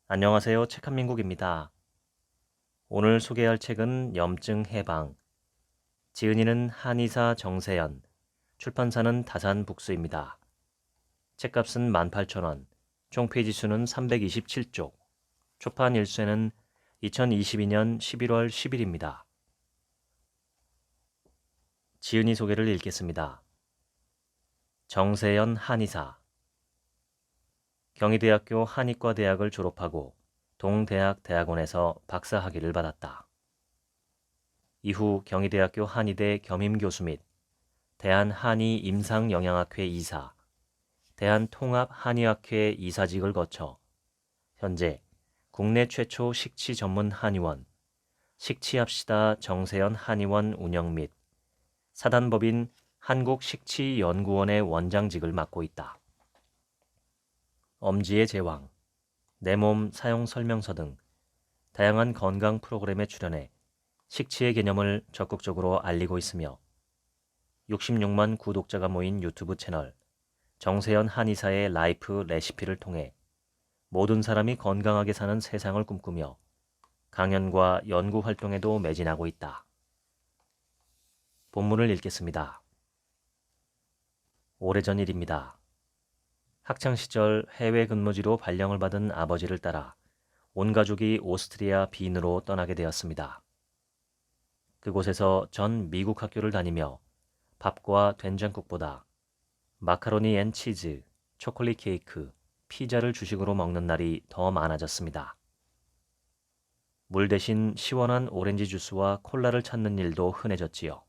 안녕하세요. 책한민국입니다. 오늘 소개할 책은 염증 해방. 지은이는 한의사 정세연, 출판사는 다산북스입니다. 책값은 18,000원, 총 페이지 수는 327쪽, 초판 일수는 2022년 11월 10일입니다. 지은이 소개를 읽겠습니다. 정세연 한의사. 경희대학교 한의과대학을 졸업하고 동대학 대학원에서 박사학위를 받았다. 이후 경희대학교 한의대 겸임교수 및 대한한의임상영양학회 이사, 대한통합한의학회 이사직을 거쳐 현재 국내 최초 식치 전문 한의원, 식치합시다 정세연 한의원 운영 및 사단법인 한국식치연구원의 원장직을 맡고 있다. 엄지의 제왕, 내 몸 사용 설명서 등 다양한 건강 프로그램에 출연해 식치의 개념을 적극적으로 알리고 있으며 66만 구독자가 모인 유튜브 채널 정세연 한의사의 라이프 레시피를 통해 모든 사람이 건강하게 사는 세상을 꿈꾸며 강연과 연구 활동에도 매진하고 있다. 본문을 읽겠습니다. 오래전 일입니다. 학창시절 해외 근무지로 발령을 받은 아버지를 따라 온 가족이 오스트리아 빈으로 떠나게 되었습니다. 그곳에서 전 미국 학교를 다니며 밥과 된장국보다 마카로니 앤 치즈, 초콜릿 케이크, 피자를 주식으로 먹는 날이 더 많아졌습니다. 물 대신 시원한 오렌지 주스와 콜라를 찾는 일도 흔해졌지요.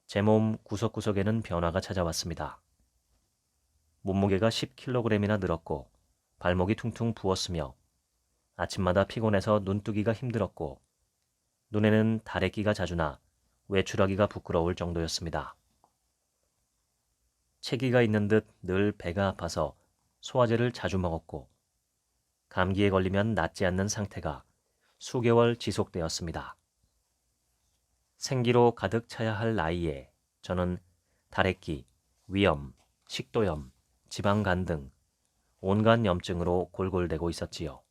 제 몸 구석구석에는 변화가 찾아왔습니다. 몸무게가 10kg이나 늘었고 발목이 퉁퉁 부었으며 아침마다 피곤해서 눈뜨기가 힘들었고 눈에는 다래끼가 자주 나 외출하기가 부끄러울 정도였습니다. 체기가 있는 듯 늘 배가 아파서 소화제를 자주 먹었고 감기에 걸리면 낫지 않는 상태가 수개월 지속되었습니다. 생기로 가득 차야 할 나이에 저는 다래끼, 위염, 식도염, 지방간 등 온갖 염증으로 골골대고 있었지요.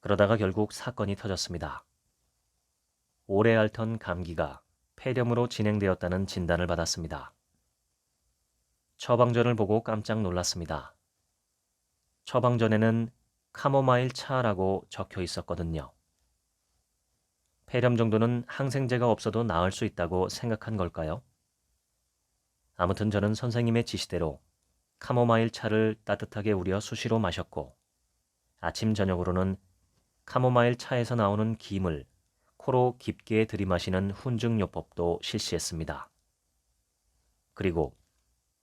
그러다가 결국 사건이 터졌습니다. 오래 앓던 감기가 폐렴으로 진행되었다는 진단을 받았습니다. 처방전을 보고 깜짝 놀랐습니다. 처방전에는 카모마일 차라고 적혀 있었거든요. 폐렴 정도는 항생제가 없어도 나을 수 있다고 생각한 걸까요? 아무튼 저는 선생님의 지시대로 카모마일 차를 따뜻하게 우려 수시로 마셨고 아침 저녁으로는 카모마일 차에서 나오는 김을 코로 깊게 들이마시는 훈증요법도 실시했습니다. 그리고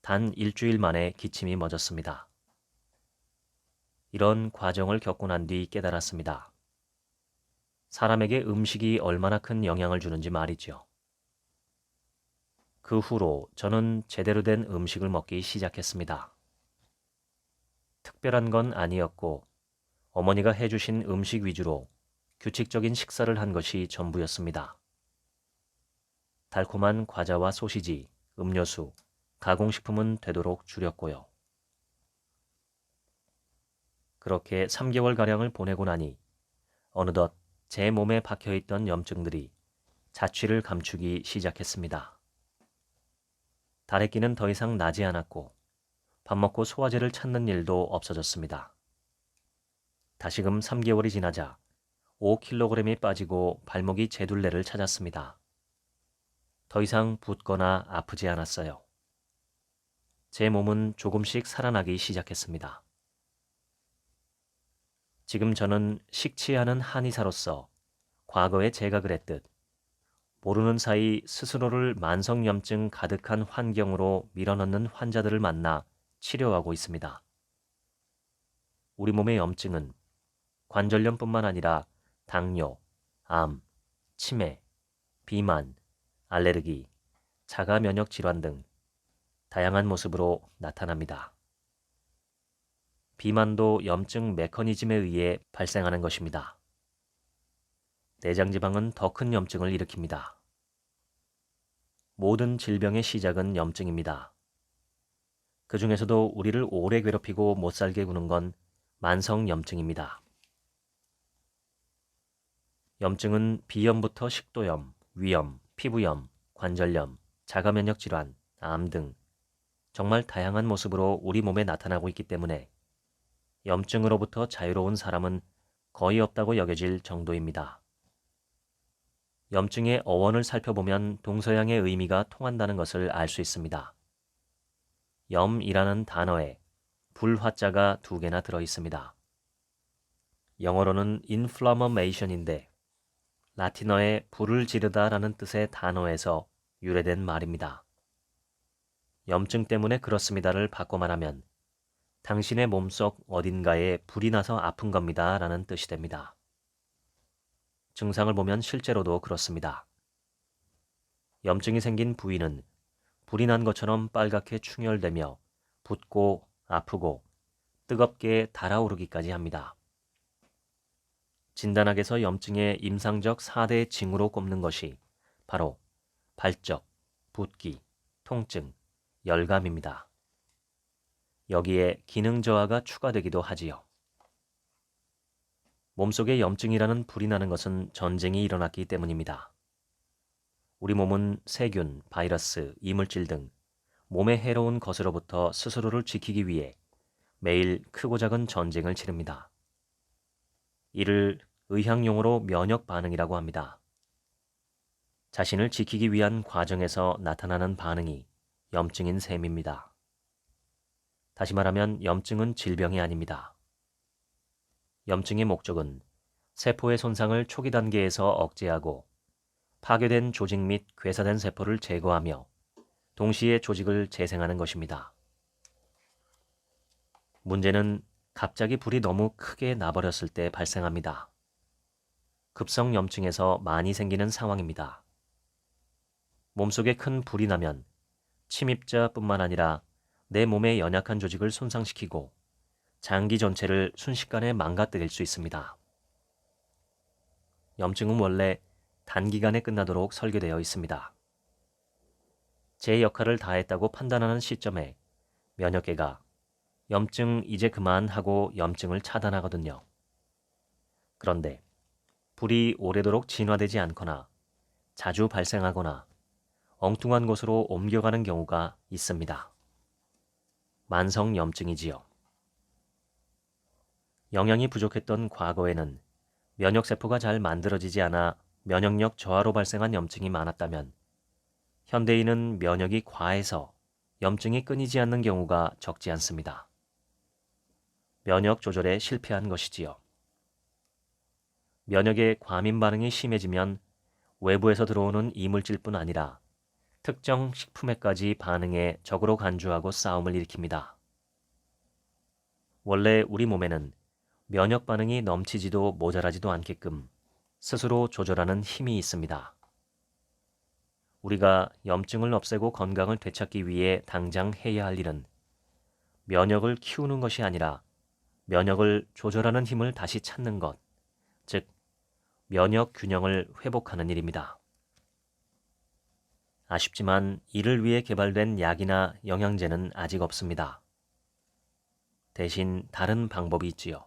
단 일주일 만에 기침이 멎었습니다. 이런 과정을 겪고 난 뒤 깨달았습니다. 사람에게 음식이 얼마나 큰 영향을 주는지 말이죠. 그 후로 저는 제대로 된 음식을 먹기 시작했습니다. 특별한 건 아니었고 어머니가 해주신 음식 위주로 규칙적인 식사를 한 것이 전부였습니다. 달콤한 과자와 소시지, 음료수, 가공식품은 되도록 줄였고요. 그렇게 3개월가량을 보내고 나니 어느덧 제 몸에 박혀있던 염증들이 자취를 감추기 시작했습니다. 다래끼는 더 이상 나지 않았고 밥 먹고 소화제를 찾는 일도 없어졌습니다. 다시금 3개월이 지나자 5kg이 빠지고 발목이 제 둘레를 찾았습니다. 더 이상 붓거나 아프지 않았어요. 제 몸은 조금씩 살아나기 시작했습니다. 지금 저는 식치하는 한의사로서 과거에 제가 그랬듯 모르는 사이 스스로를 만성염증 가득한 환경으로 밀어넣는 환자들을 만나 치료하고 있습니다. 우리 몸의 염증은 관절염뿐만 아니라 당뇨, 암, 치매, 비만, 알레르기, 자가 면역 질환 등 다양한 모습으로 나타납니다. 비만도 염증 메커니즘에 의해 발생하는 것입니다. 내장지방은 더 큰 염증을 일으킵니다. 모든 질병의 시작은 염증입니다. 그 중에서도 우리를 오래 괴롭히고 못 살게 구는 건 만성염증입니다. 염증은 비염부터 식도염, 위염, 피부염, 관절염, 자가면역 질환, 암 등 정말 다양한 모습으로 우리 몸에 나타나고 있기 때문에 염증으로부터 자유로운 사람은 거의 없다고 여겨질 정도입니다. 염증의 어원을 살펴보면 동서양의 의미가 통한다는 것을 알 수 있습니다. 염이라는 단어에 불화자가 2개나 들어 있습니다. 영어로는 inflammation인데 라틴어의 불을 지르다라는 뜻의 단어에서 유래된 말입니다. 염증 때문에 그렇습니다를 바꿔 말하면 당신의 몸속 어딘가에 불이 나서 아픈 겁니다 라는 뜻이 됩니다. 증상을 보면 실제로도 그렇습니다. 염증이 생긴 부위는 불이 난 것처럼 빨갛게 충혈되며 붓고 아프고 뜨겁게 달아오르기까지 합니다. 진단학에서 염증의 임상적 4대 징후로 꼽는 것이 바로 발적, 붓기, 통증, 열감입니다. 여기에 기능 저하가 추가되기도 하지요. 몸속에 염증이라는 불이 나는 것은 전쟁이 일어났기 때문입니다. 우리 몸은 세균, 바이러스, 이물질 등 몸에 해로운 것으로부터 스스로를 지키기 위해 매일 크고 작은 전쟁을 치릅니다. 이를 의학용어로 면역 반응이라고 합니다. 자신을 지키기 위한 과정에서 나타나는 반응이 염증인 셈입니다. 다시 말하면 염증은 질병이 아닙니다. 염증의 목적은 세포의 손상을 초기 단계에서 억제하고 파괴된 조직 및 괴사된 세포를 제거하며 동시에 조직을 재생하는 것입니다. 문제는 갑자기 불이 너무 크게 나버렸을 때 발생합니다. 급성 염증에서 많이 생기는 상황입니다. 몸속에 큰 불이 나면 침입자뿐만 아니라 내 몸의 연약한 조직을 손상시키고 장기 전체를 순식간에 망가뜨릴 수 있습니다. 염증은 원래 단기간에 끝나도록 설계되어 있습니다. 제 역할을 다했다고 판단하는 시점에 면역계가 염증 이제 그만하고 염증을 차단하거든요. 그런데 불이 오래도록 진화되지 않거나 자주 발생하거나 엉뚱한 곳으로 옮겨가는 경우가 있습니다. 만성염증이지요. 영양이 부족했던 과거에는 면역세포가 잘 만들어지지 않아 면역력 저하로 발생한 염증이 많았다면 현대인은 면역이 과해서 염증이 끊이지 않는 경우가 적지 않습니다. 면역 조절에 실패한 것이지요. 면역의 과민 반응이 심해지면 외부에서 들어오는 이물질뿐 아니라 특정 식품에까지 반응해 적으로 간주하고 싸움을 일으킵니다. 원래 우리 몸에는 면역 반응이 넘치지도 모자라지도 않게끔 스스로 조절하는 힘이 있습니다. 우리가 염증을 없애고 건강을 되찾기 위해 당장 해야 할 일은 면역을 키우는 것이 아니라 면역을 조절하는 힘을 다시 찾는 것, 즉 면역 균형을 회복하는 일입니다. 아쉽지만 이를 위해 개발된 약이나 영양제는 아직 없습니다. 대신 다른 방법이 있지요.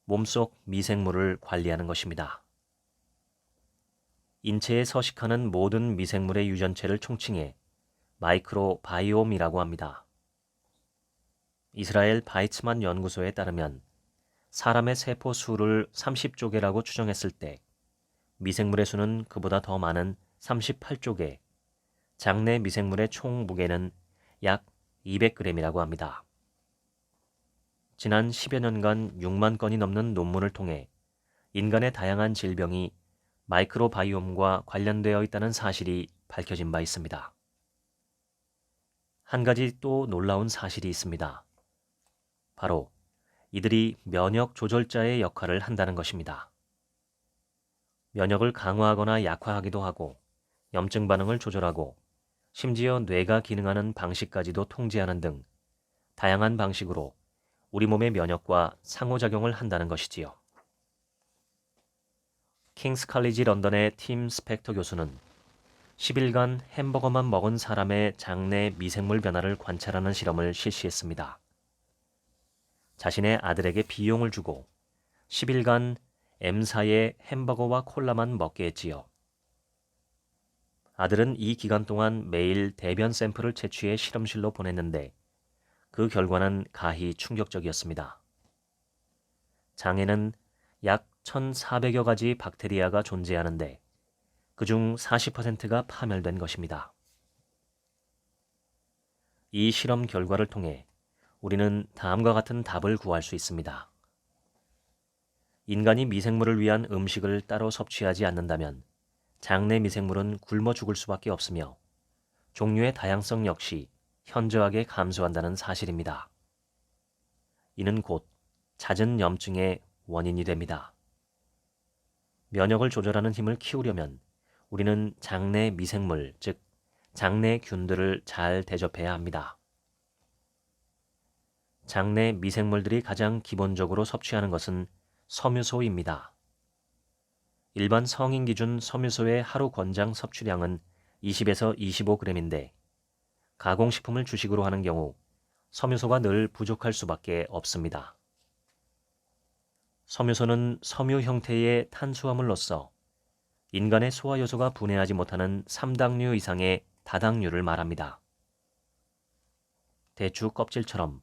몸속 미생물을 관리하는 것입니다. 인체에 서식하는 모든 미생물의 유전체를 총칭해 마이크로바이옴이라고 합니다. 이스라엘 바이츠만 연구소에 따르면 사람의 세포 수를 30조개라고 추정했을 때 미생물의 수는 그보다 더 많은 38조개, 장내 미생물의 총 무게는 약 200g이라고 합니다. 지난 10여 년간 6만 건이 넘는 논문을 통해 인간의 다양한 질병이 마이크로바이옴과 관련되어 있다는 사실이 밝혀진 바 있습니다. 한 가지 또 놀라운 사실이 있습니다. 바로 이들이 면역 조절자의 역할을 한다는 것입니다. 면역을 강화하거나 약화하기도 하고 염증 반응을 조절하고 심지어 뇌가 기능하는 방식까지도 통제하는 등 다양한 방식으로 우리 몸의 면역과 상호작용을 한다는 것이지요. 킹스 칼리지 런던의 팀 스펙터 교수는 10일간 햄버거만 먹은 사람의 장내 미생물 변화를 관찰하는 실험을 실시했습니다. 자신의 아들에게 비용을 주고 10일간 M사의 햄버거와 콜라만 먹게 했지요. 아들은 이 기간 동안 매일 대변 샘플을 채취해 실험실로 보냈는데 그 결과는 가히 충격적이었습니다. 장에는 약 1,400여 가지 박테리아가 존재하는데 그중 40%가 파멸된 것입니다. 이 실험 결과를 통해 우리는 다음과 같은 답을 구할 수 있습니다. 인간이 미생물을 위한 음식을 따로 섭취하지 않는다면 장내 미생물은 굶어 죽을 수밖에 없으며 종류의 다양성 역시 현저하게 감소한다는 사실입니다. 이는 곧 잦은 염증의 원인이 됩니다. 면역을 조절하는 힘을 키우려면 우리는 장내 미생물, 즉 장내 균들을 잘 대접해야 합니다. 장내 미생물들이 가장 기본적으로 섭취하는 것은 섬유소입니다. 일반 성인 기준 섬유소의 하루 권장 섭취량은 20에서 25g인데 가공식품을 주식으로 하는 경우 섬유소가 늘 부족할 수밖에 없습니다. 섬유소는 섬유 형태의 탄수화물로서 인간의 소화 요소가 분해하지 못하는 3당류 이상의 다당류를 말합니다. 대추 껍질처럼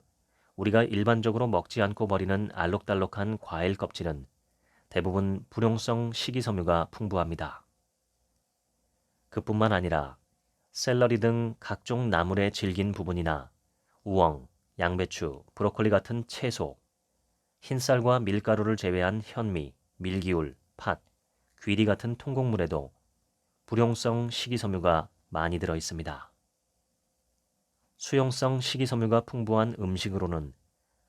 우리가 일반적으로 먹지 않고 버리는 알록달록한 과일 껍질은 대부분 불용성 식이섬유가 풍부합니다. 그뿐만 아니라 샐러리 등 각종 나물의 질긴 부분이나 우엉, 양배추, 브로콜리 같은 채소, 흰쌀과 밀가루를 제외한 현미, 밀기울, 팥, 귀리 같은 통곡물에도 불용성 식이섬유가 많이 들어 있습니다. 수용성 식이섬유가 풍부한 음식으로는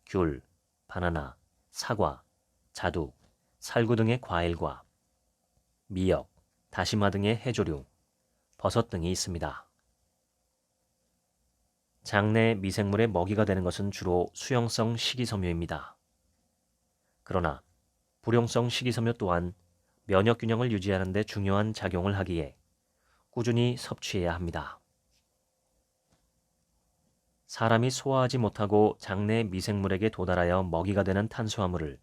귤, 바나나, 사과, 자두, 살구 등의 과일과 미역, 다시마 등의 해조류, 버섯 등이 있습니다. 장내 미생물의 먹이가 되는 것은 주로 수용성 식이섬유입니다. 그러나 불용성 식이섬유 또한 면역 균형을 유지하는 데 중요한 작용을 하기에 꾸준히 섭취해야 합니다. 사람이 소화하지 못하고 장내 미생물에게 도달하여 먹이가 되는 탄수화물을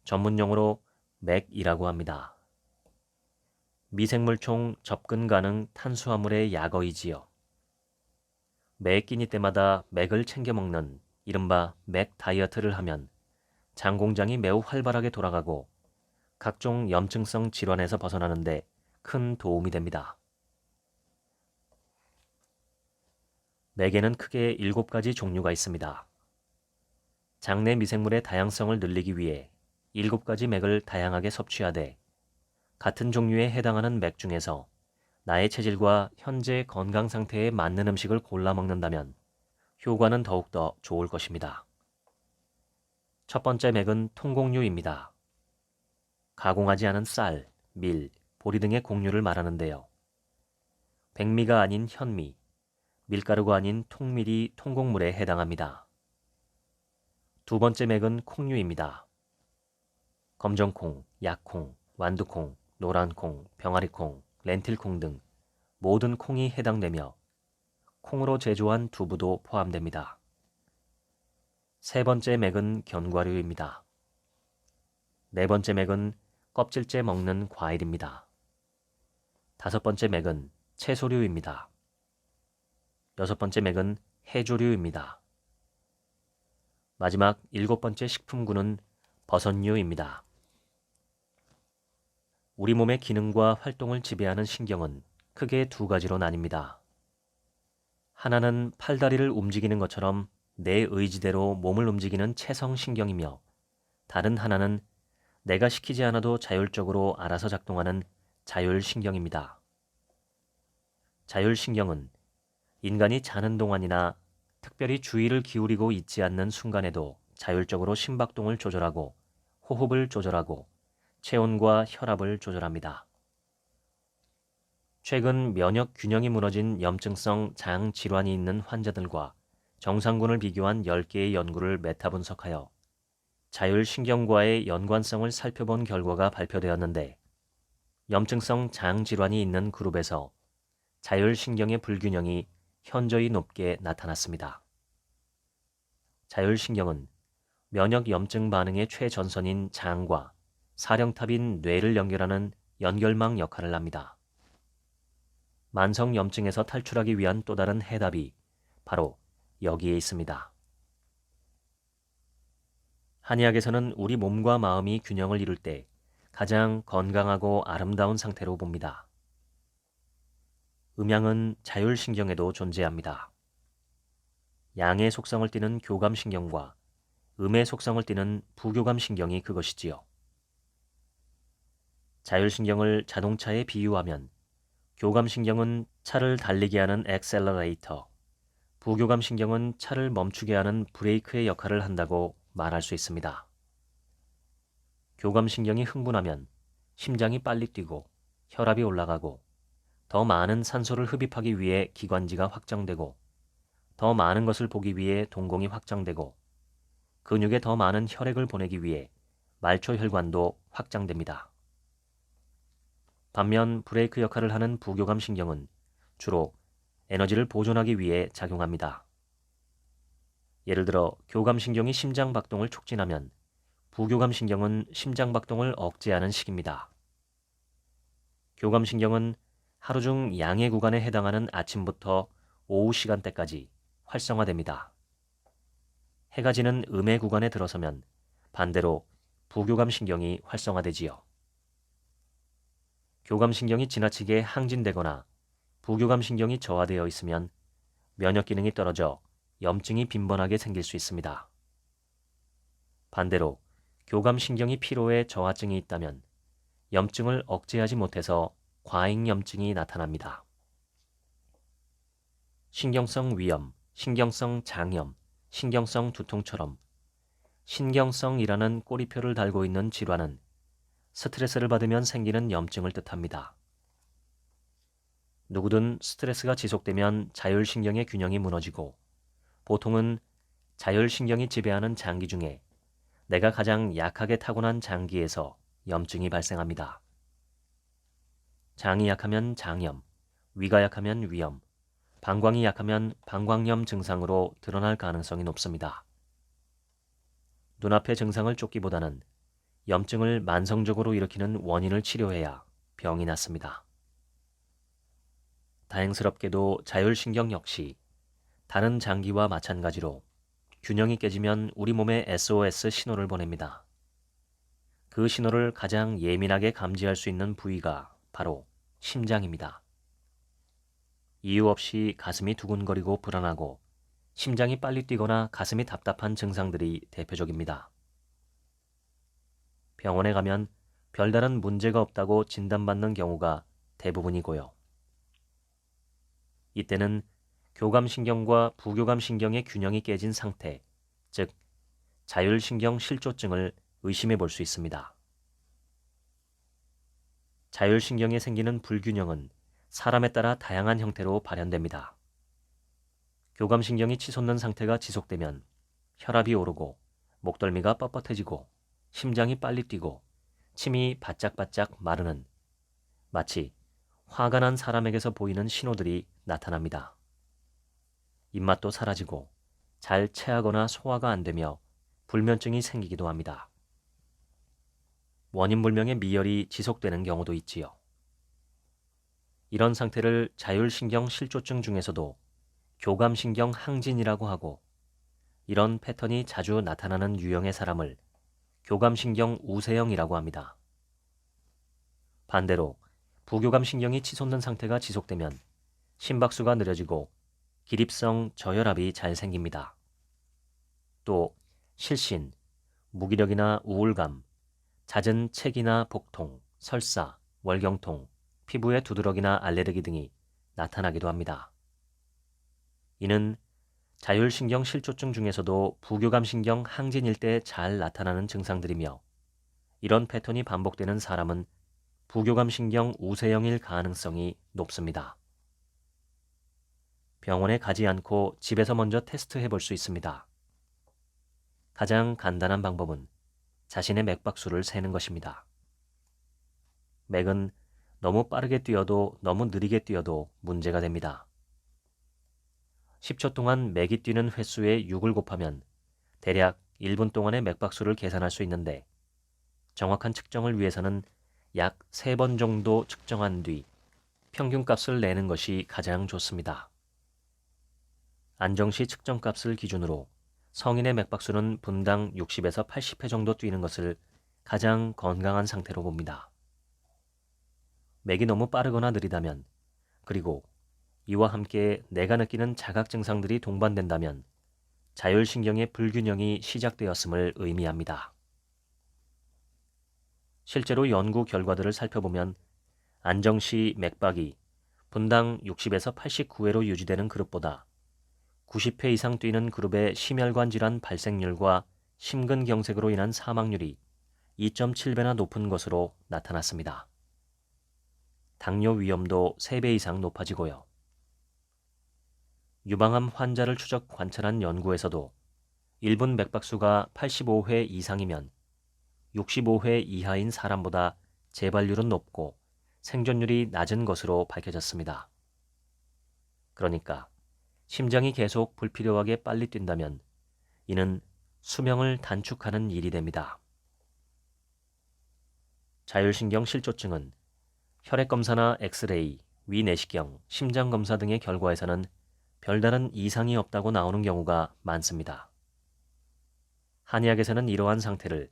전문용어로 맥이라고 합니다. 미생물총 접근 가능 탄수화물의 약어이지요. 매 끼니 때마다 맥을 챙겨 먹는 이른바 맥 다이어트를 하면 장 공장이 매우 활발하게 돌아가고 각종 염증성 질환에서 벗어나는데 큰 도움이 됩니다. 맥에는 크게 7가지 종류가 있습니다. 장내 미생물의 다양성을 늘리기 위해 7가지 맥을 다양하게 섭취하되 같은 종류에 해당하는 맥 중에서 나의 체질과 현재 건강 상태에 맞는 음식을 골라 먹는다면 효과는 더욱더 좋을 것입니다. 첫 번째 맥은 통곡류입니다. 가공하지 않은 쌀, 밀, 보리 등의 곡류를 말하는데요. 백미가 아닌 현미, 밀가루가 아닌 통밀이 통곡물에 해당합니다. 두 번째 맥은 콩류입니다. 검정콩, 약콩, 완두콩, 노란콩, 병아리콩, 렌틸콩 등 모든 콩이 해당되며 콩으로 제조한 두부도 포함됩니다. 세 번째 맥은 견과류입니다. 네 번째 맥은 껍질째 먹는 과일입니다. 다섯 번째 맥은 채소류입니다. 여섯 번째 맥은 해조류입니다. 마지막 7번째 식품군은 버섯류입니다. 우리 몸의 기능과 활동을 지배하는 신경은 크게 2가지로 나뉩니다. 하나는 팔다리를 움직이는 것처럼 내 의지대로 몸을 움직이는 체성신경이며 다른 하나는 내가 시키지 않아도 자율적으로 알아서 작동하는 자율신경입니다. 자율신경은 인간이 자는 동안이나 특별히 주의를 기울이고 있지 않는 순간에도 자율적으로 심박동을 조절하고 호흡을 조절하고 체온과 혈압을 조절합니다. 최근 면역 균형이 무너진 염증성 장 질환이 있는 환자들과 정상군을 비교한 10개의 연구를 메타 분석하여 자율신경과의 연관성을 살펴본 결과가 발표되었는데 염증성 장 질환이 있는 그룹에서 자율신경의 불균형이 현저히 높게 나타났습니다. 자율신경은 면역 염증 반응의 최전선인 장과 사령탑인 뇌를 연결하는 연결망 역할을 합니다. 만성 염증에서 탈출하기 위한 또 다른 해답이 바로 여기에 있습니다. 한의학에서는 우리 몸과 마음이 균형을 이룰 때 가장 건강하고 아름다운 상태로 봅니다. 음양은 자율신경에도 존재합니다. 양의 속성을 띠는 교감신경과 음의 속성을 띠는 부교감신경이 그것이지요. 자율신경을 자동차에 비유하면 교감신경은 차를 달리게 하는 엑셀러레이터, 부교감신경은 차를 멈추게 하는 브레이크의 역할을 한다고 말할 수 있습니다. 교감신경이 흥분하면 심장이 빨리 뛰고 혈압이 올라가고 더 많은 산소를 흡입하기 위해 기관지가 확장되고 더 많은 것을 보기 위해 동공이 확장되고 근육에 더 많은 혈액을 보내기 위해 말초혈관도 확장됩니다. 반면 브레이크 역할을 하는 부교감신경은 주로 에너지를 보존하기 위해 작용합니다. 예를 들어 교감신경이 심장박동을 촉진하면 부교감신경은 심장박동을 억제하는 식입니다. 교감신경은 하루 중 양의 구간에 해당하는 아침부터 오후 시간대까지 활성화됩니다. 해가 지는 음의 구간에 들어서면 반대로 부교감신경이 활성화되지요. 교감신경이 지나치게 항진되거나 부교감신경이 저하되어 있으면 면역 기능이 떨어져 염증이 빈번하게 생길 수 있습니다. 반대로 교감신경이 피로해 저하증이 있다면 염증을 억제하지 못해서 과잉염증이 나타납니다. 신경성 위염, 신경성 장염, 신경성 두통처럼 신경성이라는 꼬리표를 달고 있는 질환은 스트레스를 받으면 생기는 염증을 뜻합니다. 누구든 스트레스가 지속되면 자율신경의 균형이 무너지고 보통은 자율신경이 지배하는 장기 중에 내가 가장 약하게 타고난 장기에서 염증이 발생합니다. 장이 약하면 장염, 위가 약하면 위염, 방광이 약하면 방광염 증상으로 드러날 가능성이 높습니다. 눈앞의 증상을 쫓기보다는 염증을 만성적으로 일으키는 원인을 치료해야 병이 낫습니다. 다행스럽게도 자율신경 역시 다른 장기와 마찬가지로 균형이 깨지면 우리 몸에 SOS 신호를 보냅니다. 그 신호를 가장 예민하게 감지할 수 있는 부위가 바로 심장입니다. 이유 없이 가슴이 두근거리고 불안하고 심장이 빨리 뛰거나 가슴이 답답한 증상들이 대표적입니다. 병원에 가면 별다른 문제가 없다고 진단받는 경우가 대부분이고요. 이때는 교감신경과 부교감신경의 균형이 깨진 상태, 즉 자율신경 실조증을 의심해 볼 수 있습니다. 자율신경에 생기는 불균형은 사람에 따라 다양한 형태로 발현됩니다. 교감신경이 치솟는 상태가 지속되면 혈압이 오르고 목덜미가 뻣뻣해지고 심장이 빨리 뛰고 침이 바짝바짝 마르는 마치 화가 난 사람에게서 보이는 신호들이 나타납니다. 입맛도 사라지고 잘 체하거나 소화가 안 되며 불면증이 생기기도 합니다. 원인불명의 미열이 지속되는 경우도 있지요. 이런 상태를 자율신경 실조증 중에서도 교감신경 항진이라고 하고 이런 패턴이 자주 나타나는 유형의 사람을 교감신경 우세형이라고 합니다. 반대로 부교감신경이 치솟는 상태가 지속되면 심박수가 느려지고 기립성 저혈압이 잘 생깁니다. 또 실신, 무기력이나 우울감, 잦은 체기나 복통, 설사, 월경통, 피부의 두드러기나 알레르기 등이 나타나기도 합니다. 이는 자율신경 실조증 중에서도 부교감신경 항진일 때 잘 나타나는 증상들이며 이런 패턴이 반복되는 사람은 부교감신경 우세형일 가능성이 높습니다. 병원에 가지 않고 집에서 먼저 테스트해 볼 수 있습니다. 가장 간단한 방법은 자신의 맥박수를 세는 것입니다. 맥은 너무 빠르게 뛰어도 너무 느리게 뛰어도 문제가 됩니다. 10초 동안 맥이 뛰는 횟수의 6을 곱하면 대략 1분 동안의 맥박수를 계산할 수 있는데 정확한 측정을 위해서는 약 3번 정도 측정한 뒤 평균값을 내는 것이 가장 좋습니다. 안정시 측정값을 기준으로 성인의 맥박수는 분당 60에서 80회 정도 뛰는 것을 가장 건강한 상태로 봅니다. 맥이 너무 빠르거나 느리다면, 그리고 이와 함께 내가 느끼는 자각 증상들이 동반된다면 자율신경의 불균형이 시작되었음을 의미합니다. 실제로 연구 결과들을 살펴보면 안정시 맥박이 분당 60에서 89회로 유지되는 그룹보다 90회 이상 뛰는 그룹의 심혈관 질환 발생률과 심근경색으로 인한 사망률이 2.7배나 높은 것으로 나타났습니다. 당뇨 위험도 3배 이상 높아지고요. 유방암 환자를 추적 관찰한 연구에서도 1분 맥박수가 85회 이상이면 65회 이하인 사람보다 재발률은 높고 생존율이 낮은 것으로 밝혀졌습니다. 그러니까 심장이 계속 불필요하게 빨리 뛴다면 이는 수명을 단축하는 일이 됩니다. 자율신경 실조증은 혈액검사나 엑스레이, 위내시경, 심장검사 등의 결과에서는 별다른 이상이 없다고 나오는 경우가 많습니다. 한의학에서는 이러한 상태를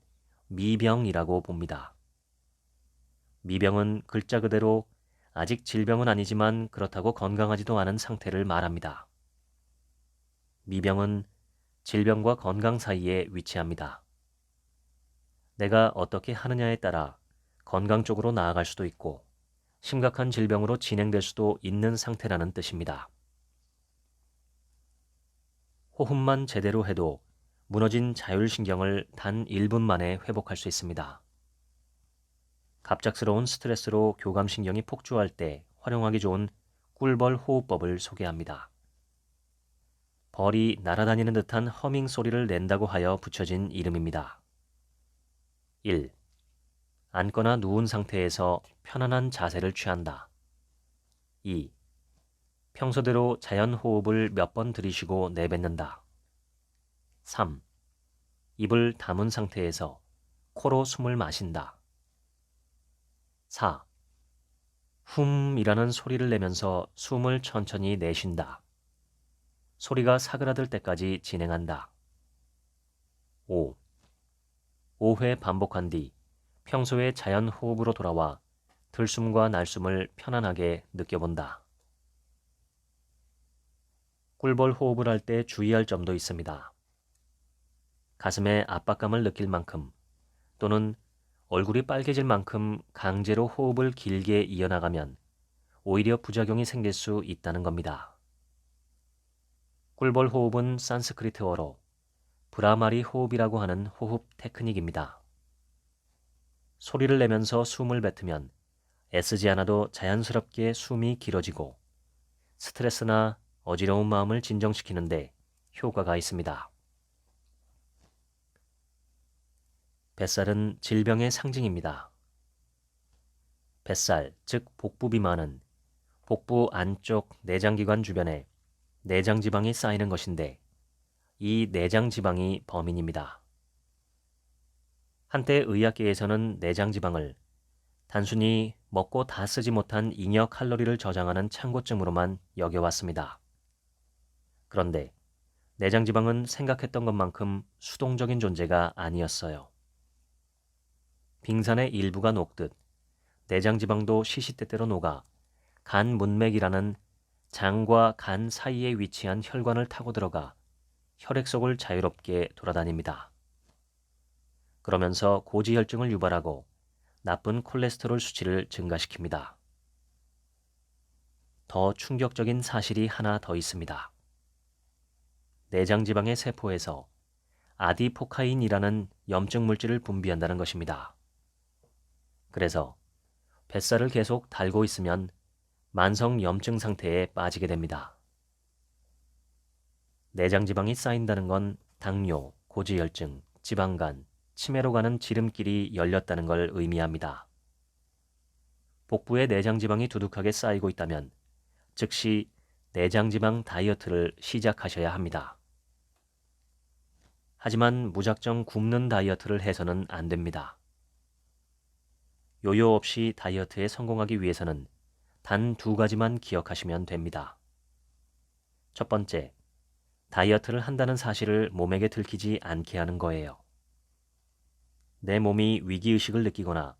미병이라고 봅니다. 미병은 글자 그대로 아직 질병은 아니지만 그렇다고 건강하지도 않은 상태를 말합니다. 미병은 질병과 건강 사이에 위치합니다. 내가 어떻게 하느냐에 따라 건강 쪽으로 나아갈 수도 있고 심각한 질병으로 진행될 수도 있는 상태라는 뜻입니다. 호흡만 제대로 해도 무너진 자율신경을 단 1분 만에 회복할 수 있습니다. 갑작스러운 스트레스로 교감신경이 폭주할 때 활용하기 좋은 꿀벌 호흡법을 소개합니다. 벌이 날아다니는 듯한 허밍 소리를 낸다고 하여 붙여진 이름입니다. 1. 앉거나 누운 상태에서 편안한 자세를 취한다. 2. 평소대로 자연 호흡을 몇 번 들이쉬고 내뱉는다. 3. 입을 다문 상태에서 코로 숨을 마신다. 4. 훔이라는 소리를 내면서 숨을 천천히 내쉰다. 소리가 사그라들 때까지 진행한다. 5. 5회 반복한 뒤 평소의 자연 호흡으로 돌아와 들숨과 날숨을 편안하게 느껴본다. 꿀벌 호흡을 할 때 주의할 점도 있습니다. 가슴에 압박감을 느낄 만큼 또는 얼굴이 빨개질 만큼 강제로 호흡을 길게 이어나가면 오히려 부작용이 생길 수 있다는 겁니다. 꿀벌 호흡은 산스크리트어로 브라마리 호흡이라고 하는 호흡 테크닉입니다. 소리를 내면서 숨을 뱉으면 애쓰지 않아도 자연스럽게 숨이 길어지고 스트레스나 어지러운 마음을 진정시키는데 효과가 있습니다. 뱃살은 질병의 상징입니다. 뱃살, 즉 복부 비만은 복부 안쪽 내장기관 주변에 내장지방이 쌓이는 것인데 이 내장지방이 범인입니다. 한때 의학계에서는 내장지방을 단순히 먹고 다 쓰지 못한 잉여 칼로리를 저장하는 창고증으로만 여겨왔습니다. 그런데 내장지방은 생각했던 것만큼 수동적인 존재가 아니었어요. 빙산의 일부가 녹듯 내장지방도 시시때때로 녹아 간 문맥이라는 장과 간 사이에 위치한 혈관을 타고 들어가 혈액 속을 자유롭게 돌아다닙니다. 그러면서 고지혈증을 유발하고 나쁜 콜레스테롤 수치를 증가시킵니다. 더 충격적인 사실이 하나 더 있습니다. 내장지방의 세포에서 아디포카인이라는 염증 물질을 분비한다는 것입니다. 그래서 뱃살을 계속 달고 있으면 만성 염증 상태에 빠지게 됩니다. 내장지방이 쌓인다는 건 당뇨, 고지혈증, 지방간, 치매로 가는 지름길이 열렸다는 걸 의미합니다. 복부에 내장지방이 두둑하게 쌓이고 있다면 즉시 내장지방 다이어트를 시작하셔야 합니다. 하지만 무작정 굶는 다이어트를 해서는 안 됩니다. 요요 없이 다이어트에 성공하기 위해서는 단 2가지만 기억하시면 됩니다. 첫 번째, 다이어트를 한다는 사실을 몸에게 들키지 않게 하는 거예요. 내 몸이 위기의식을 느끼거나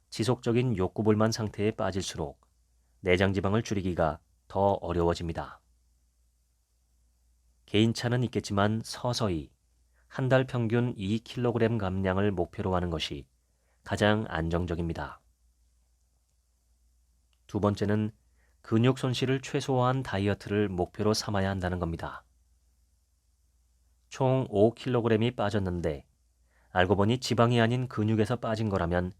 지속적인 욕구불만 상태에 빠질수록 내장 지방을 줄이기가 더 어려워집니다. 개인차는 있겠지만 서서히 한 달 평균 2kg 감량을 목표로 하는 것이 가장 안정적입니다. 두 번째는 근육 손실을 최소화한 다이어트를 목표로 삼아야 한다는 겁니다. 총 5kg이 빠졌는데 알고 보니 지방이 아닌 근육에서 빠진 거라면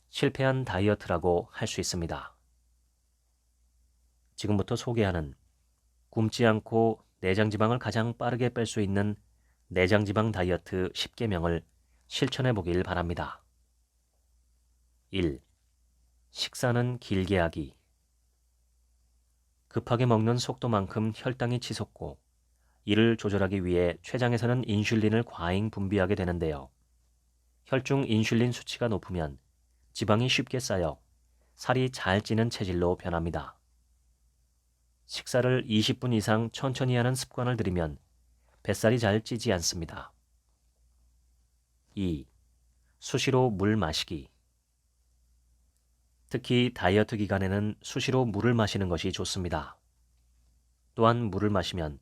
실패한 다이어트라고 할 수 있습니다. 지금부터 소개하는 굶지 않고 내장 지방을 가장 빠르게 뺄 수 있는 내장 지방 다이어트 10계명을 실천해 보길 바랍니다. 1. 식사는 길게 하기. 급하게 먹는 속도만큼 혈당이 치솟고 이를 조절하기 위해 췌장에서는 인슐린을 과잉 분비하게 되는데요. 혈중 인슐린 수치가 높으면 지방이 쉽게 쌓여 살이 잘 찌는 체질로 변합니다. 식사를 20분 이상 천천히 하는 습관을 들이면 뱃살이 잘 찌지 않습니다. 2. 수시로 물 마시기. 특히 다이어트 기간에는 수시로 물을 마시는 것이 좋습니다. 또한 물을 마시면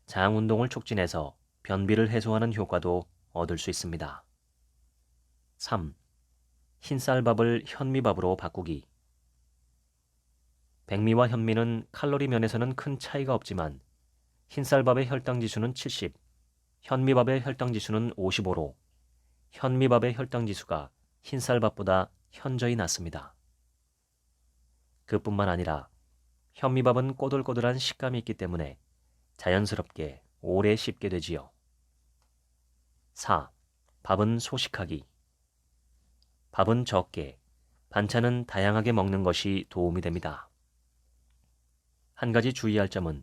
장 운동을 촉진해서 변비를 해소하는 효과도 얻을 수 있습니다. 3. 흰쌀밥을 현미밥으로 바꾸기. 백미와 현미는 칼로리 면에서는 큰 차이가 없지만 흰쌀밥의 혈당 지수는 70, 현미밥의 혈당 지수는 55로 현미밥의 혈당 지수가 흰쌀밥보다 현저히 낮습니다. 그뿐만 아니라 현미밥은 꼬들꼬들한 식감이 있기 때문에 자연스럽게 오래 씹게 되지요. 4. 밥은 소식하기. 밥은 적게, 반찬은 다양하게 먹는 것이 도움이 됩니다. 한 가지 주의할 점은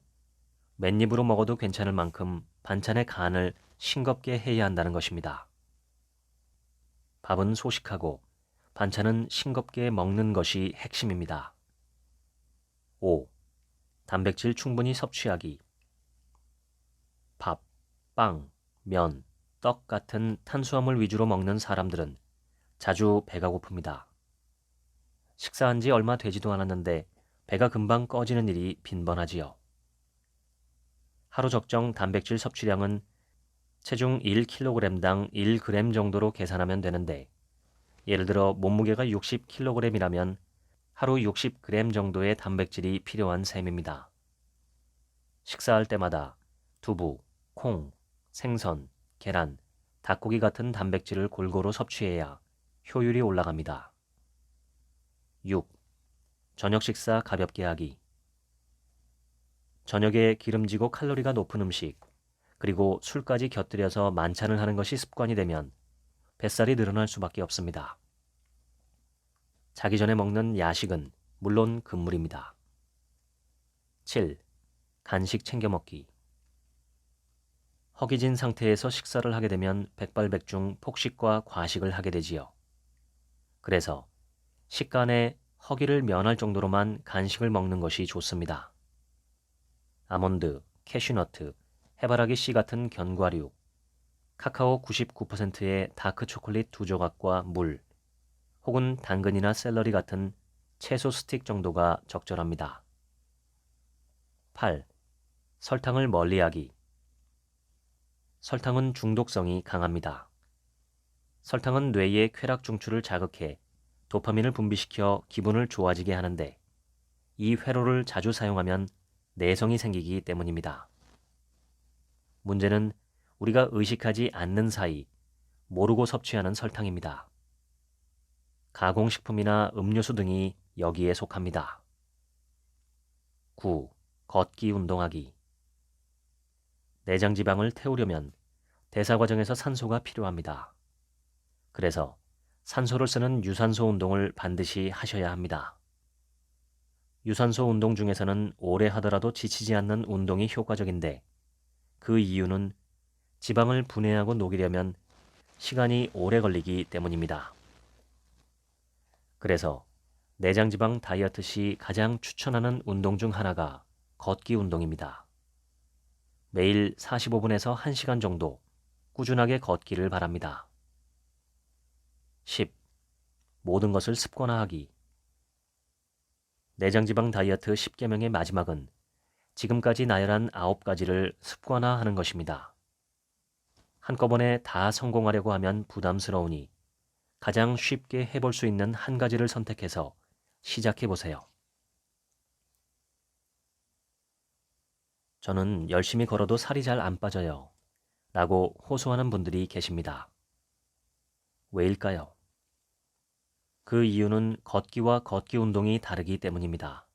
맨입으로 먹어도 괜찮을 만큼 반찬의 간을 싱겁게 해야 한다는 것입니다. 밥은 소식하고 반찬은 싱겁게 먹는 것이 핵심입니다. 5. 단백질 충분히 섭취하기. 밥, 빵, 면, 떡 같은 탄수화물 위주로 먹는 사람들은 자주 배가 고픕니다. 식사한 지 얼마 되지도 않았는데 배가 금방 꺼지는 일이 빈번하지요. 하루 적정 단백질 섭취량은 체중 1kg당 1g 정도로 계산하면 되는데 예를 들어 몸무게가 60kg이라면 하루 60g 정도의 단백질이 필요한 셈입니다. 식사할 때마다 두부, 콩, 생선, 계란, 닭고기 같은 단백질을 골고루 섭취해야 효율이 올라갑니다. 6. 저녁 식사 가볍게 하기. 저녁에 기름지고 칼로리가 높은 음식, 그리고 술까지 곁들여서 만찬을 하는 것이 습관이 되면 뱃살이 늘어날 수밖에 없습니다. 자기 전에 먹는 야식은 물론 금물입니다. 7. 간식 챙겨 먹기. 허기진 상태에서 식사를 하게 되면 백발백중 폭식과 과식을 하게 되지요. 그래서 식간에 허기를 면할 정도로만 간식을 먹는 것이 좋습니다. 아몬드, 캐슈너트, 해바라기 씨 같은 견과류, 카카오 99%의 다크 초콜릿 2조각과 물, 혹은 당근이나 샐러리 같은 채소 스틱 정도가 적절합니다. 8. 설탕을 멀리하기. 설탕은 중독성이 강합니다. 설탕은 뇌의 쾌락 중추를 자극해 도파민을 분비시켜 기분을 좋아지게 하는데 이 회로를 자주 사용하면 내성이 생기기 때문입니다. 문제는 우리가 의식하지 않는 사이 모르고 섭취하는 설탕입니다. 가공식품이나 음료수 등이 여기에 속합니다. 9. 걷기 운동하기. 내장 지방을 태우려면 대사 과정에서 산소가 필요합니다. 그래서 산소를 쓰는 유산소 운동을 반드시 하셔야 합니다. 유산소 운동 중에서는 오래 하더라도 지치지 않는 운동이 효과적인데 그 이유는 지방을 분해하고 녹이려면 시간이 오래 걸리기 때문입니다. 그래서 내장지방 다이어트 시 가장 추천하는 운동 중 하나가 걷기 운동입니다. 매일 45분에서 1시간 정도 꾸준하게 걷기를 바랍니다. 10. 모든 것을 습관화하기. 내장지방 다이어트 10계명의 마지막은 지금까지 나열한 9가지를 습관화하는 것입니다. 한꺼번에 다 성공하려고 하면 부담스러우니 가장 쉽게 해볼 수 있는 한 가지를 선택해서 시작해 보세요. 저는 열심히 걸어도 살이 잘 안 빠져요. 라고 호소하는 분들이 계십니다. 왜일까요? 그 이유는 걷기와 걷기 운동이 다르기 때문입니다.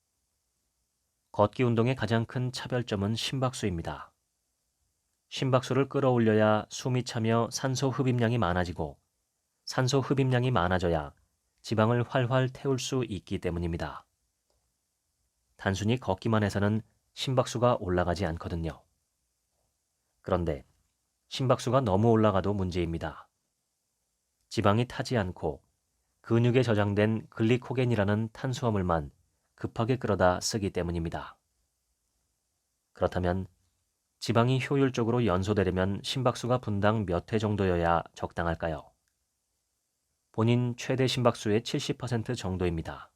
걷기 운동의 가장 큰 차별점은 심박수입니다. 심박수를 끌어올려야 숨이 차며 산소 흡입량이 많아지고 산소 흡입량이 많아져야 지방을 활활 태울 수 있기 때문입니다. 단순히 걷기만 해서는 심박수가 올라가지 않거든요. 그런데 심박수가 너무 올라가도 문제입니다. 지방이 타지 않고 근육에 저장된 글리코겐이라는 탄수화물만 급하게 끌어다 쓰기 때문입니다. 그렇다면 지방이 효율적으로 연소되려면 심박수가 분당 몇 회 정도여야 적당할까요? 본인 최대 심박수의 70% 정도입니다.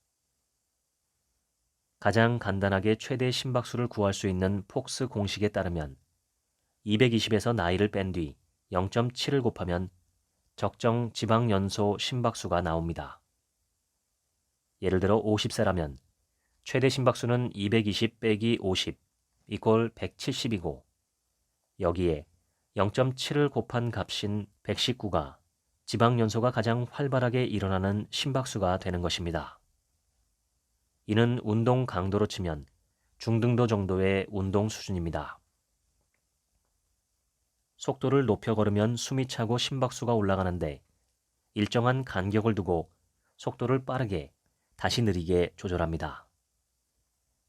가장 간단하게 최대 심박수를 구할 수 있는 폭스 공식에 따르면 220에서 나이를 뺀 뒤 0.7을 곱하면 적정 지방 연소 심박수가 나옵니다. 예를 들어 50세라면 최대 심박수는 220 빼기 50 이꼴 170이고 여기에 0.7을 곱한 값인 119가 지방 연소가 가장 활발하게 일어나는 심박수가 되는 것입니다. 이는 운동 강도로 치면 중등도 정도의 운동 수준입니다. 속도를 높여 걸으면 숨이 차고 심박수가 올라가는데 일정한 간격을 두고 속도를 빠르게 다시 느리게 조절합니다.